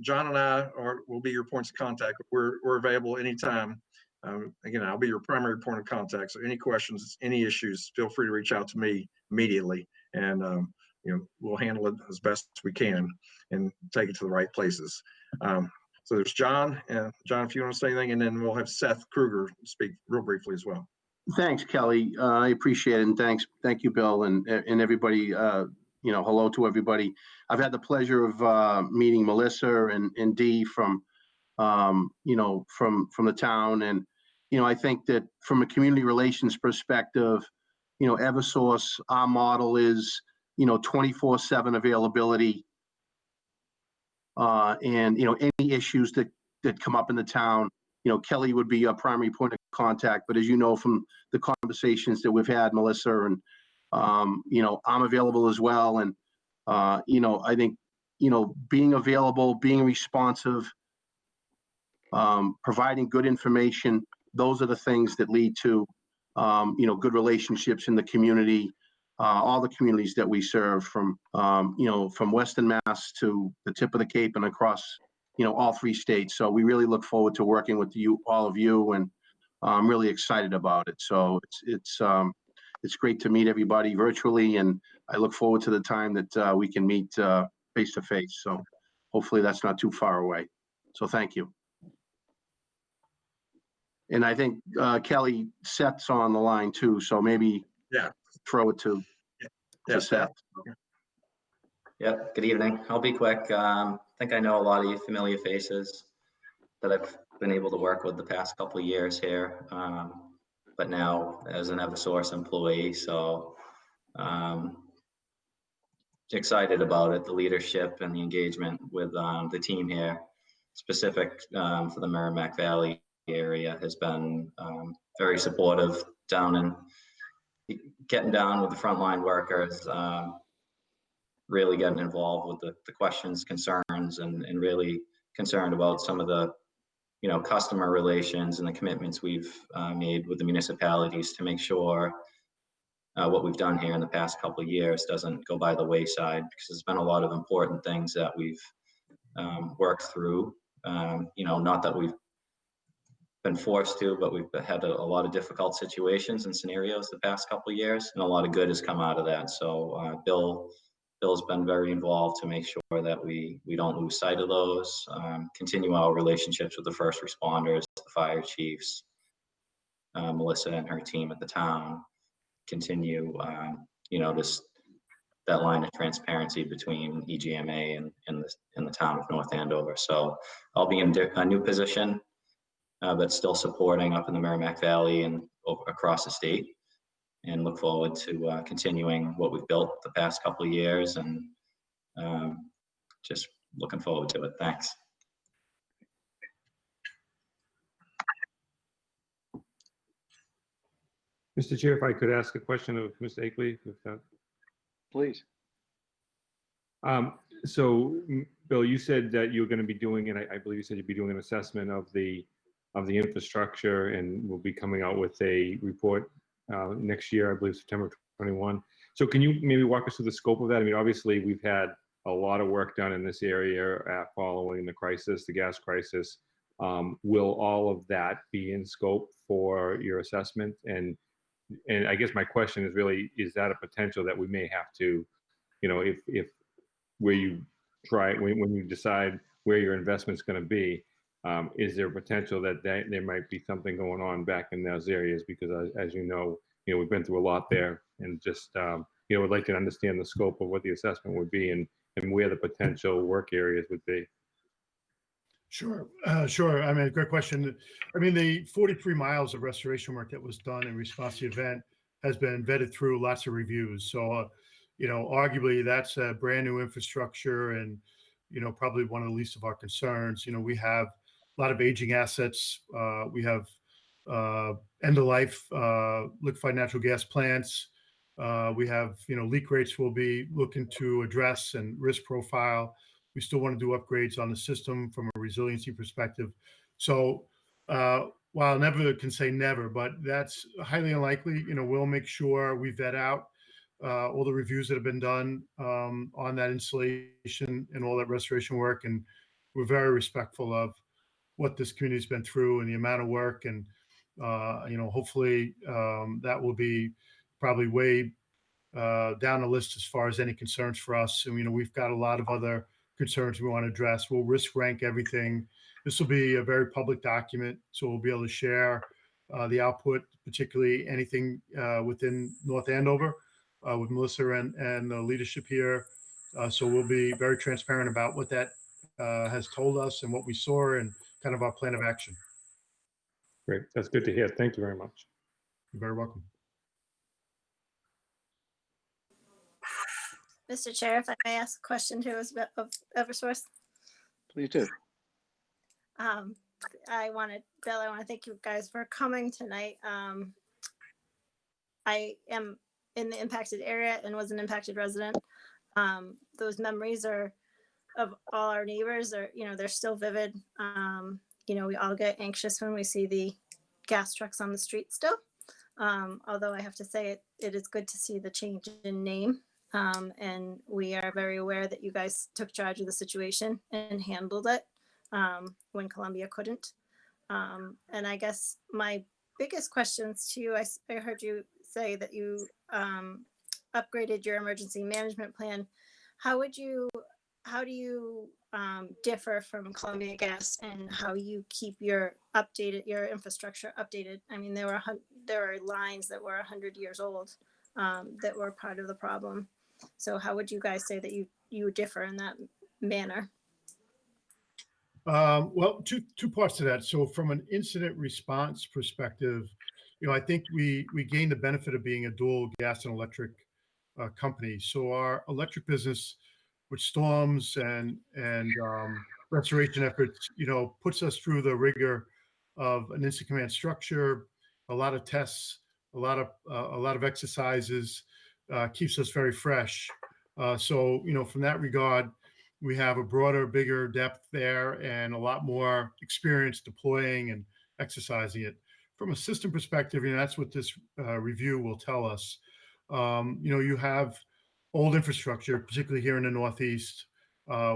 John and I will be your points of contact. We're available anytime Again, I'll be your primary point of contact. So any questions, any issues, feel free to reach out to me immediately, and we'll handle it as best we can and take it to the right places. So there's John, and John, if you want to say anything, and then we'll have Seth Kruger speak real briefly as well. Thanks, Kelly. I appreciate it, and thank you, Bill, and everybody. Hello to everybody. I've had the pleasure of meeting Melissa and Dee from from the town, and I think that from a community relations perspective, Eversource, our model is 24/7 availability, and any issues that come up in the town. Kelly would be a primary point of contact, but as you know from the conversations that we've had, Melissa, and I'm available as well. And I think being available, being responsive, providing good information, those are the things that lead to good relationships in the community, all the communities that we serve, from Western Mass to the tip of the Cape and across all 3 states. So we really look forward to working with all of you, and I'm really excited about it. So it's great to meet everybody virtually, and I look forward to the time that we can meet face to face. So hopefully that's not too far away. So thank you. And I think Kelly, Seth's on the line too, so maybe throw it to Seth. Yep, good evening. I'll be quick. I think I know a lot of you familiar faces that I've been able to work with the past couple of years here, but now as an Eversource employee, so excited about it, the leadership and the engagement with the team here, specific for the Merrimack Valley area, has been very supportive down and getting down with the frontline workers, really getting involved with the questions, concerns, and really concerned about some of the customer relations and the commitments we've made with the municipalities to make sure what we've done here in the past couple of years doesn't go by the wayside, because there's been a lot of important things that we've worked through. Not that we've been forced to, but we've had a lot of difficult situations and scenarios the past couple of years, and a lot of good has come out of that. So Bill's been very involved to make sure that we don't lose sight of those, continue our relationships with the first responders, the fire chiefs, Melissa and her team at the town, continue that line of transparency between EGMA and the town of North Andover. So I'll be in a new position, but still supporting up in the Merrimack Valley and across the state, and look forward to continuing what we've built the past couple of years, and just looking forward to it. Thanks. Mr. Chair, if I could ask a question of Mr. Akeley. Please. So, Bill, you said that you were going to be doing, and I believe you said you'd be doing an assessment of the infrastructure, and we'll be coming out with a report next year, I believe September 21. So can you maybe walk us through the scope of that? I mean, obviously we've had a lot of work done in this area following the crisis, the gas crisis. Will all of that be in scope for your assessment? And I guess my question is really, is that a potential that we may have to, if where you try, when you decide where your investment's going to be, is there a potential that there might be something going on back in those areas? Because as you know, we've been through a lot there, and just would like to understand the scope of what the assessment would be, and where the potential work areas would be. Sure. I mean, great question. I mean, the 43 miles of restoration work that was done in response to the event has been vetted through lots of reviews. So, arguably that's a brand new infrastructure, and, probably one of the least of our concerns. We have a lot of aging assets. We have end of life liquefied natural gas plants. We have, leak rates we'll be looking to address, and risk profile. We still want to do upgrades on the system from a resiliency perspective. So while never can say never, but that's highly unlikely. We'll make sure we vet out all the reviews that have been done on that installation and all that restoration work. And we're very respectful of what this community's been through and the amount of work. And, Hopefully that will be probably way down the list as far as any concerns for us. And, we've got a lot of other concerns we want to address. We'll risk rank everything. This will be a very public document, so we'll be able to share the output, particularly anything within North Andover with Melissa and the leadership here. So we'll be very transparent about what that has told us and what we saw and kind of our plan of action. Great. That's good to hear. Thank you very much. You're very welcome. Mr. Chair, if I may ask a question too of Eversource. Please do. Bill, I want to thank you guys for coming tonight. I am in the impacted area and was an impacted resident. Those memories of all our neighbors they're still vivid. We all get anxious when we see the gas trucks on the street still. Although I have to say it is good to see the change in name. And we are very aware that you guys took charge of the situation and handled it when Columbia couldn't. And I guess my biggest questions to you, I heard you say that you upgraded your emergency management plan. How do you differ from Columbia Gas and how you keep your infrastructure updated? I mean, there are lines that were 100 years old that were part of the problem. So how would you guys say that you differ in that manner? Well, two parts to that. So from an incident response perspective, I think we gained the benefit of being a dual gas and electric company. So our electric business with storms and restoration efforts, puts us through the rigor of an incident command structure, a lot of tests, a lot of exercises, keeps us very fresh. So, from that regard, we have a broader, bigger depth there and a lot more experience deploying and exercising it. From a system perspective, that's what this review will tell us. You have old infrastructure, particularly here in the Northeast.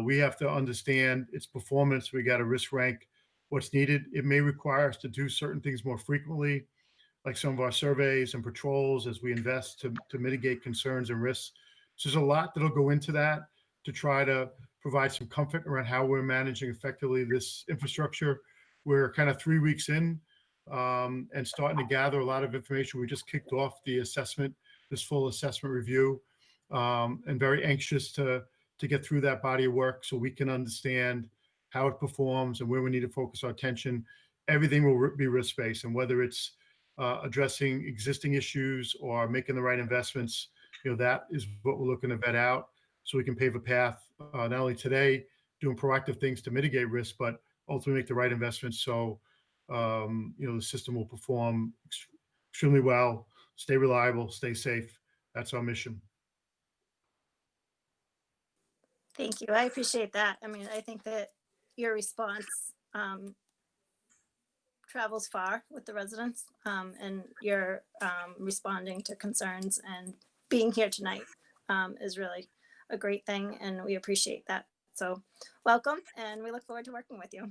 We have to understand its performance. We got to risk rank what's needed. It may require us to do certain things more frequently, like some of our surveys and patrols as we invest to mitigate concerns and risks. So there's a lot that'll go into that to try to provide some comfort around how we're managing effectively this infrastructure. We're kind of 3 weeks in and starting to gather a lot of information. We just kicked off the assessment, this full assessment review, and very anxious to get through that body of work so we can understand how it performs and where we need to focus our attention. Everything will be risk-based, and whether it's addressing existing issues or making the right investments, that is what we're looking to vet out so we can pave a path, not only today, doing proactive things to mitigate risk, but ultimately make the right investments so, the system will perform extremely well, stay reliable, stay safe. That's our mission. Thank you. I appreciate that. I mean, I think that your response travels far with the residents, and you're responding to concerns, and being here tonight is really a great thing, and we appreciate that. So welcome, and we look forward to working with you.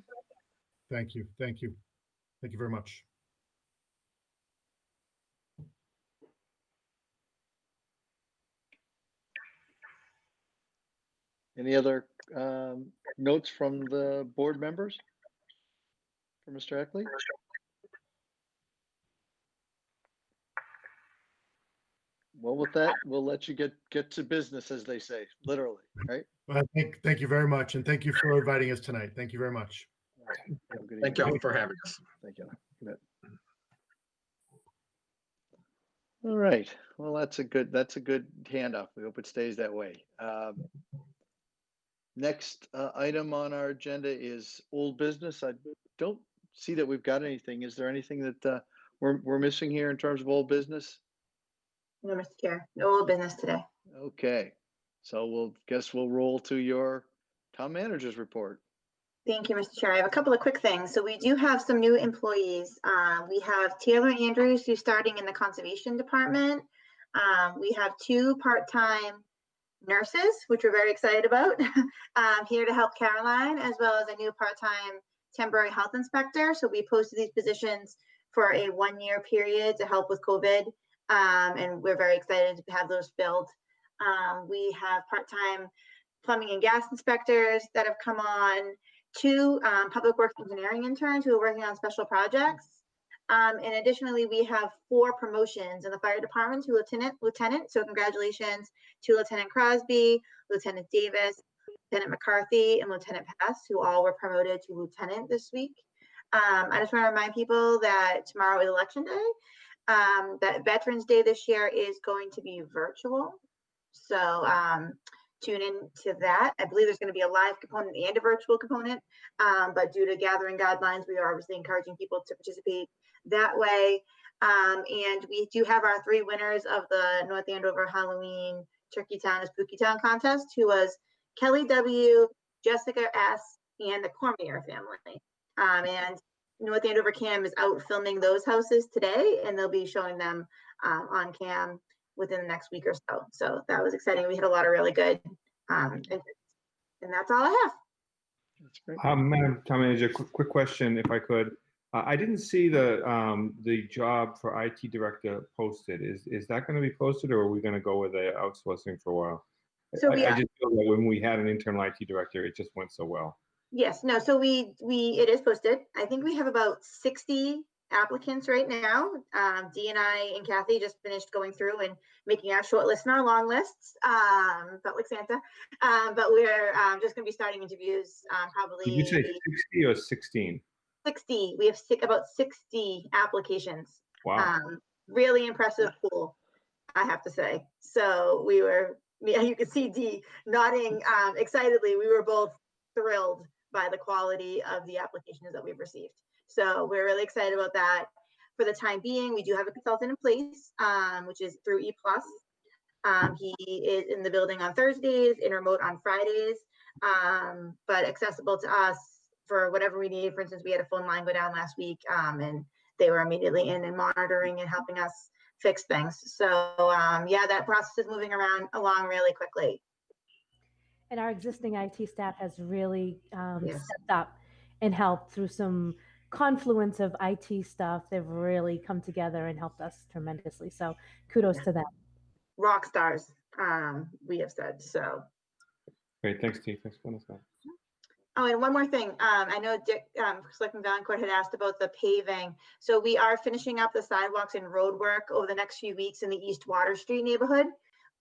Thank you. Thank you. Thank you very much. Any other notes from the board members? For Mr. Eckley? Well, with that, we'll let you get to business, as they say, literally, right? Well, thank you very much, and thank you for inviting us tonight. Thank you very much. Thank you all for having us. Thank you. All right. Well, that's a good handoff. We hope it stays that way. Next item on our agenda is old business. I don't see that we've got anything. Is there anything that we're missing here in terms of old business? No, Mr. Chair, no old business today. Okay. So we'll roll to your town manager's report. Thank you, Mr. Chair. I have a couple of quick things. So we do have some new employees. We have Taylor Andrews, who's starting in the conservation department. We have 2 part-time nurses, which we're very excited about, here to help Caroline, as well as a new part-time temporary health inspector. So we posted these positions for a 1-year period to help with COVID. And we're very excited to have those filled. We have part-time plumbing and gas inspectors that have come on, 2 public works engineering interns who are working on special projects. And additionally, we have 4 promotions in the fire department to lieutenant. So congratulations to Lieutenant Crosby, Lieutenant Davis, Lieutenant McCarthy, and Lieutenant Pass, who all were promoted to lieutenant this week. I just want to remind people that tomorrow is Election Day, that Veterans Day this year is going to be virtual. So tune in to that. I believe there's going to be a live component and a virtual component, but due to gathering guidelines, we are obviously encouraging people to participate that way. And we do have our 3 winners of the North Andover Halloween Turkey Town to Spooky Town contest, who was Kelly W., Jessica S., and the Cormier family. And North Andover Cam is out filming those houses today, and they'll be showing them on cam within the next week or so. So that was exciting. We had a lot of really good interest. And that's all I have. That's great. Madam Town Manager, quick question, if I could. I didn't see the job for IT director posted. Is that going to be posted, or are we going to go with the outsourcing for a while? So I just feel that when we had an internal IT director, it just went so well. Yes, no, so it is posted. I think we have about 60 applicants right now. Dee and I and Kathy just finished going through and making our short list and our long lists. Felt like Santa. But we're just going to be starting interviews probably. Did you say 60 or 16? 60. We have about 60 applications. Wow. Really impressive pool, I have to say. So we were, yeah, you can see Dee nodding excitedly. We were both thrilled by the quality of the applications that we've received. So we're really excited about that. For the time being, we do have a consultant in place, which is through E+. He is in the building on Thursdays, in remote on Fridays, but accessible to us for whatever we need. For instance, we had a phone line go down last week, and they were immediately in and monitoring and helping us fix things. So yeah, that process is moving along really quickly. And our existing IT staff has really Yes. stepped up and helped through some confluence of IT stuff. They've really come together and helped us tremendously. So kudos to them. Rock stars, we have said. So Great, thanks, Steve. Thanks for that. oh, and one more thing. I know Dick, Selectman Valancourt had asked about the paving. So we are finishing up the sidewalks and road work over the next few weeks in the East Water Street neighborhood.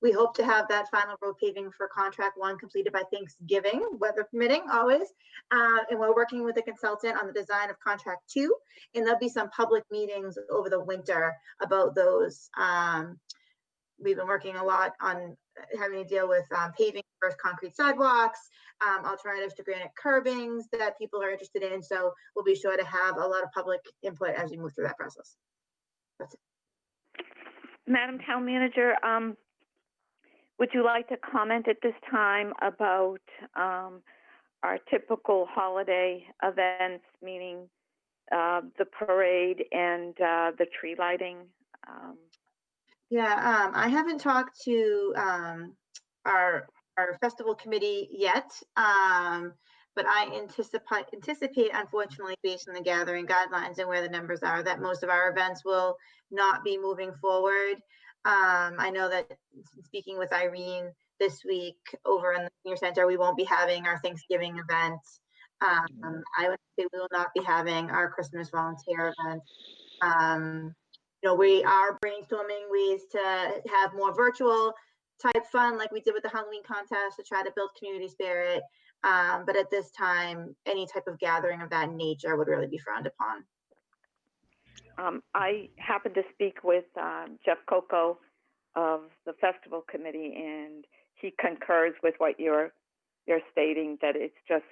We hope to have that final road paving for contract 1 completed by Thanksgiving, weather permitting always. And we're working with a consultant on the design of contract 2. And there'll be some public meetings over the winter about those. We've been working a lot on having to deal with paving versus concrete sidewalks, alternatives to granite curbings that people are interested in. So we'll be sure to have a lot of public input as we move through that process. That's it. Madam Town Manager, would you like to comment at this time about our typical holiday events, meaning the parade and the tree lighting? Yeah, I haven't talked to our festival committee yet, but I anticipate, unfortunately, based on the gathering guidelines and where the numbers are, that most of our events will not be moving forward. I know that speaking with Irene this week over in the senior center, we won't be having our Thanksgiving event. I would say we will not be having our Christmas volunteer event. You know, we are brainstorming ways to have more virtual type fun like we did with the Halloween contest to try to build community spirit. But at this time, any type of gathering of that nature would really be frowned upon. I happened to speak with Jeff Coco of the festival committee, and he concurs with what you're stating, that it's just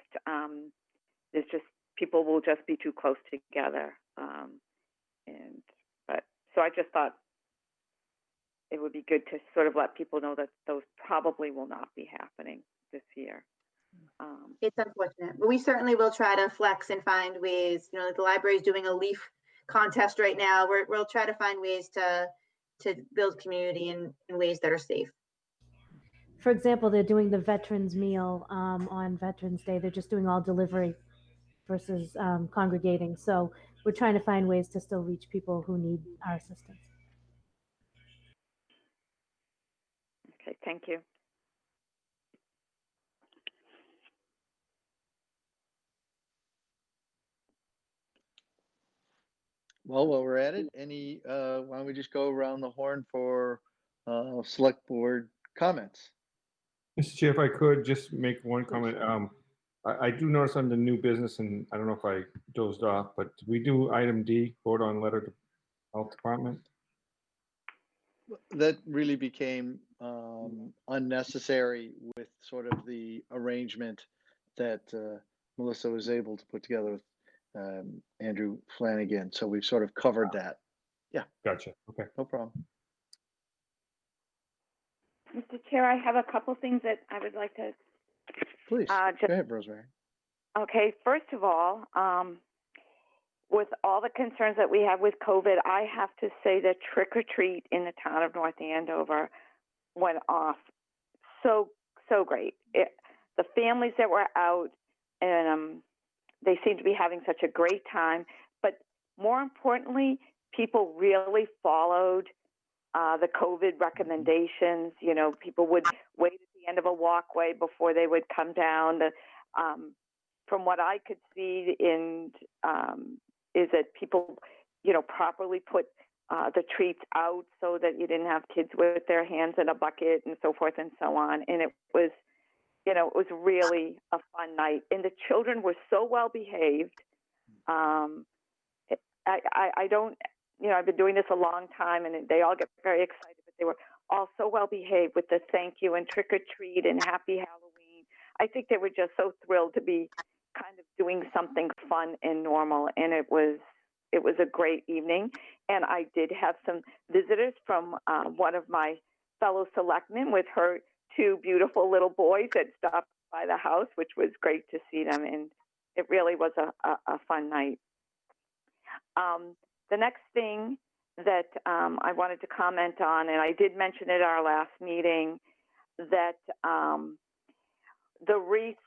people will just be too close together. So I just thought it would be good to sort of let people know that those probably will not be happening this year. It's unfortunate, but we certainly will try to flex and find ways. You know, like the library is doing a leaf contest right now. We'll try to find ways to build community in ways that are safe. For example, they're doing the veterans meal on Veterans Day. They're just doing all delivery. versus congregating. So we're trying to find ways to still reach people who need our assistance. Okay, thank you. Well, while we're at it, why don't we just go around the horn for select board comments? Mr. Chair, if I could just make one Please. comment. I do notice on the new business, and I don't know if I dozed off, but did we do item D, vote on letter to health department? That really became unnecessary with sort of the arrangement that Melissa was able to put together with Andrew Flanagan. So we've sort of covered that. Yeah. Gotcha. Okay. No problem. Mr. Chair, I have a couple things that I would like to. Please, just, go ahead, Rosemary. Okay, first of all, with all the concerns that we have with COVID, I have to say that trick or treat in the town of North Andover went off so great. The families that were out, and they seem to be having such a great time. But more importantly, people really followed the COVID recommendations. You know, people would wait at the end of a walkway before they would come down. From what I could see is that people, you know, properly put the treats out so that you didn't have kids with their hands in a bucket and so forth and so on. And it was, you know, it was really a fun night. And the children were so well behaved. I don't, you know, I've been doing this a long time, and they all get very excited, but they were all so well behaved with the thank you and trick or treat and happy Halloween. I think they were just so thrilled to be kind of doing something fun and normal, and it was a great evening. And I did have some visitors from one of my fellow selectmen with her two beautiful little boys that stopped by the house, which was great to see them, and it really was a fun night. The next thing that I wanted to comment on, and I did mention at our last meeting, that the wreaths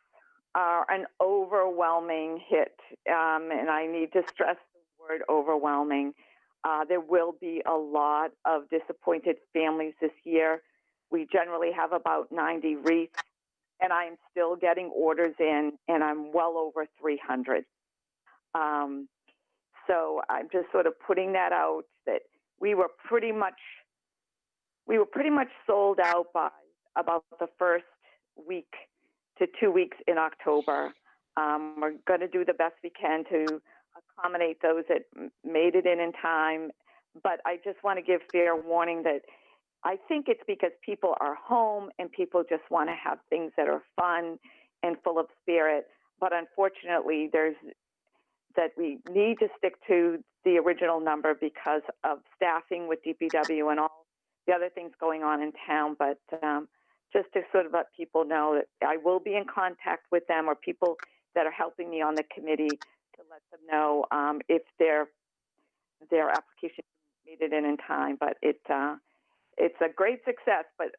are an overwhelming hit, and I need to stress the word overwhelming. There will be a lot of disappointed families this year. We generally have about 90 wreaths, and I'm still getting orders in, and I'm well over 300. So I'm just sort of putting that out, that we were pretty much sold out by about the first week to 2 weeks in October. We're going to do the best we can to accommodate those that made it in time, but I just want to give fair warning that I think it's because people are home and people just want to have things that are fun and full of spirit. But unfortunately, we need to stick to the original number because of staffing with DPW and all the other things going on in town. But just to sort of let people know that I will be in contact with them or people that are helping me on the committee to let them know if their application made it in time. But it's a great success, but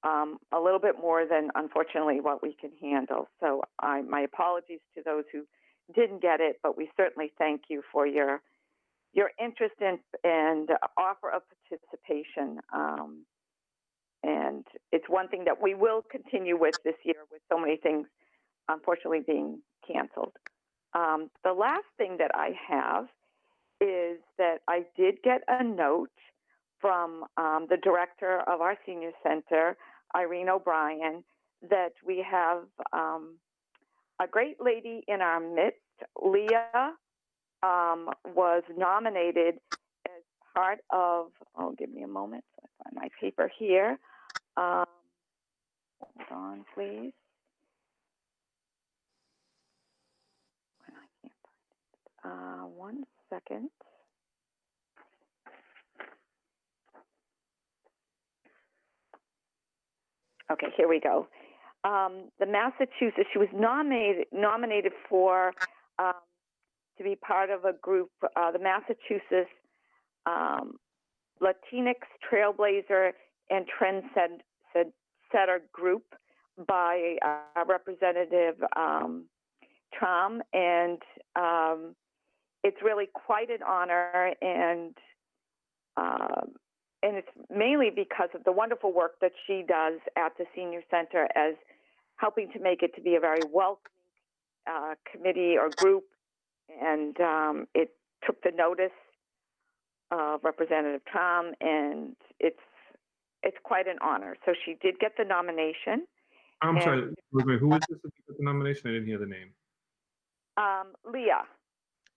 a little bit more than, unfortunately, what we can handle. So my apologies to those who didn't get it, but we certainly thank you for your interest and offer of participation. And it's one thing that we will continue with this year with so many things, unfortunately, being canceled. The last thing that I have is that I did get a note from the director of our senior center, Irene O'Brien, that we have a great lady in our midst. Leah was nominated as part of, give me a moment so I find my paper here. Hold on, please. I can't find it. 1 second. Okay, here we go. The Massachusetts, she was nominated for to be part of a group, the Massachusetts Latinx Trailblazer and Trendsetter Group by Representative Trom, and it's really quite an honor, and it's mainly because of the wonderful work that she does at the senior center as helping to make it to be a very welcoming committee or group, and it took the notice of Representative Tom, and it's quite an honor. So she did get the nomination. I'm sorry, who is this that got the nomination? I didn't hear the name. Leah.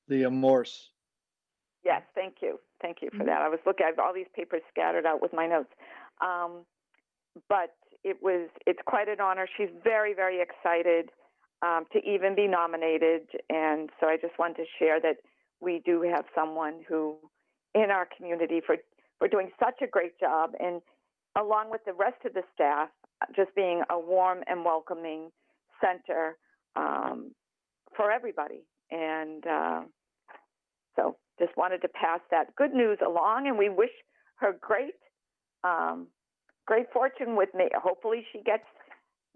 Leah Morse. Yes, thank you. Thank you for that. I was looking, I have all these papers scattered out with my notes. But it's quite an honor. She's very, very excited to even be nominated. And so I just wanted to share that we do have someone who, in our community, for doing such a great job, and along with the rest of the staff, just being a warm and welcoming center for everybody. And so just wanted to pass that good news along, and we wish her great fortune with me. Hopefully she gets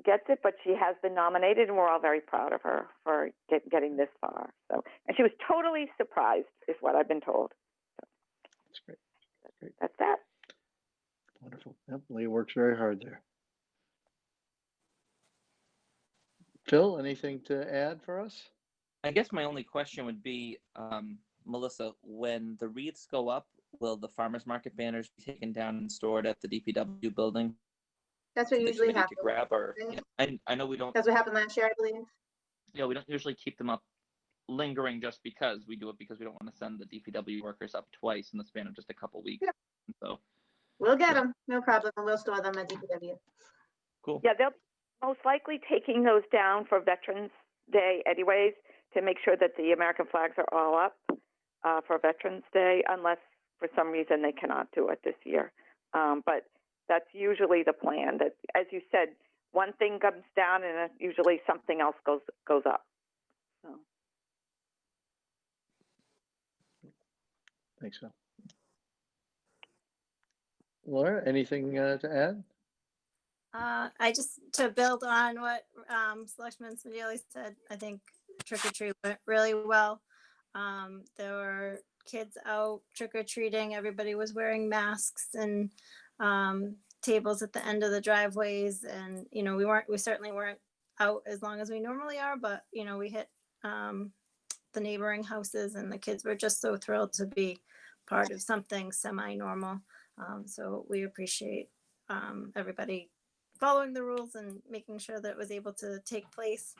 it, but she has been nominated, and we're all very proud of her for getting this far. So, and she was totally surprised, is what I've been told. So, that's great. That's that. Wonderful. Yep, Leah works very hard there. Phil, anything to add for us? I guess my only question would be, Melissa, when the wreaths go up, will the farmers market banners be taken down and stored at the DPW building? That's what for the usually committee happens. to grab, or I know we don't. That's what happened last year, I believe. Yeah, we don't usually keep them up lingering just because. We do it because we don't want to send the DPW workers up twice in the span of just a couple weeks. Yeah. So we'll get them, no problem. We'll store them at DPW. Cool. Yeah, they'll most likely taking those down for Veterans Day anyways, to make sure that the American flags are all up for Veterans Day, unless for some reason they cannot do it this year. But that's usually the plan, that, as you said, one thing comes down and usually something else goes up. So. Thanks, Phil. Laura, anything to add? I just, to build on what Selectman Smedili said, I think trick-or-treat went really well. There were kids out trick-or-treating. Everybody was wearing masks, and tables at the end of the driveways. And, you know, we certainly weren't out as long as we normally are, but, you know, we hit the neighboring houses, and the kids were just so thrilled to be part of something semi-normal. So we appreciate everybody following the rules and making sure that it was able to take place.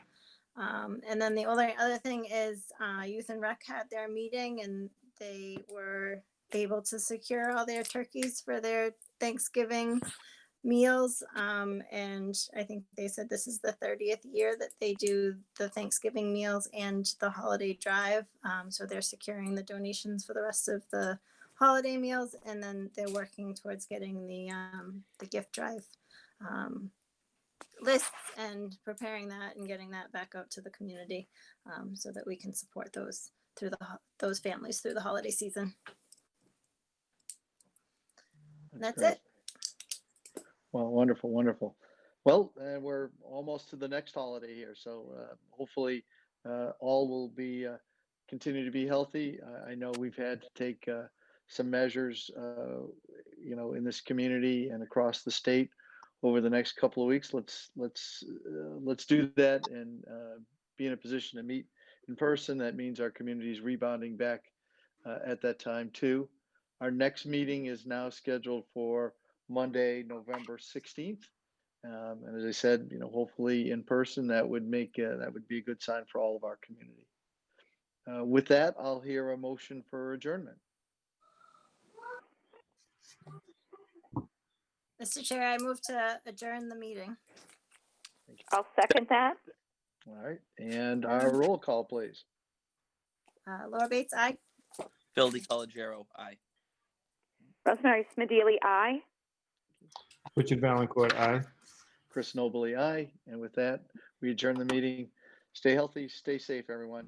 And then the other thing is Youth and Rec had their meeting, and they were able to secure all their turkeys for their Thanksgiving meals. And I think they said this is the 30th year that they do the Thanksgiving meals and the holiday drive. So they're securing the donations for the rest of the holiday meals, and then they're working towards getting the gift drive lists and preparing that and getting that back out to the community, so that we can support those families through the holiday season. That's it. Well, wonderful, wonderful. Well, we're almost to the next holiday here, so hopefully all will be continue to be healthy. I know we've had to take some measures, you know, in this community and across the state over the next couple of weeks. Let's do that and be in a position to meet in person. That means our community is rebounding back at that time too. Our next meeting is now scheduled for Monday, November 16th. And as I said, you know, hopefully in person, that would be a good sign for all of our community. With that, I'll hear a motion for adjournment. Mr. Chair, I move to adjourn the meeting. I'll second that. All right, and our roll call, please. Laura Bates, aye. Phil DiCollegiero, aye. Rosemary Smedili, aye. Richard Valancourt, aye. Chris Nobley, aye. And with that, we adjourn the meeting. Stay healthy, stay safe, everyone.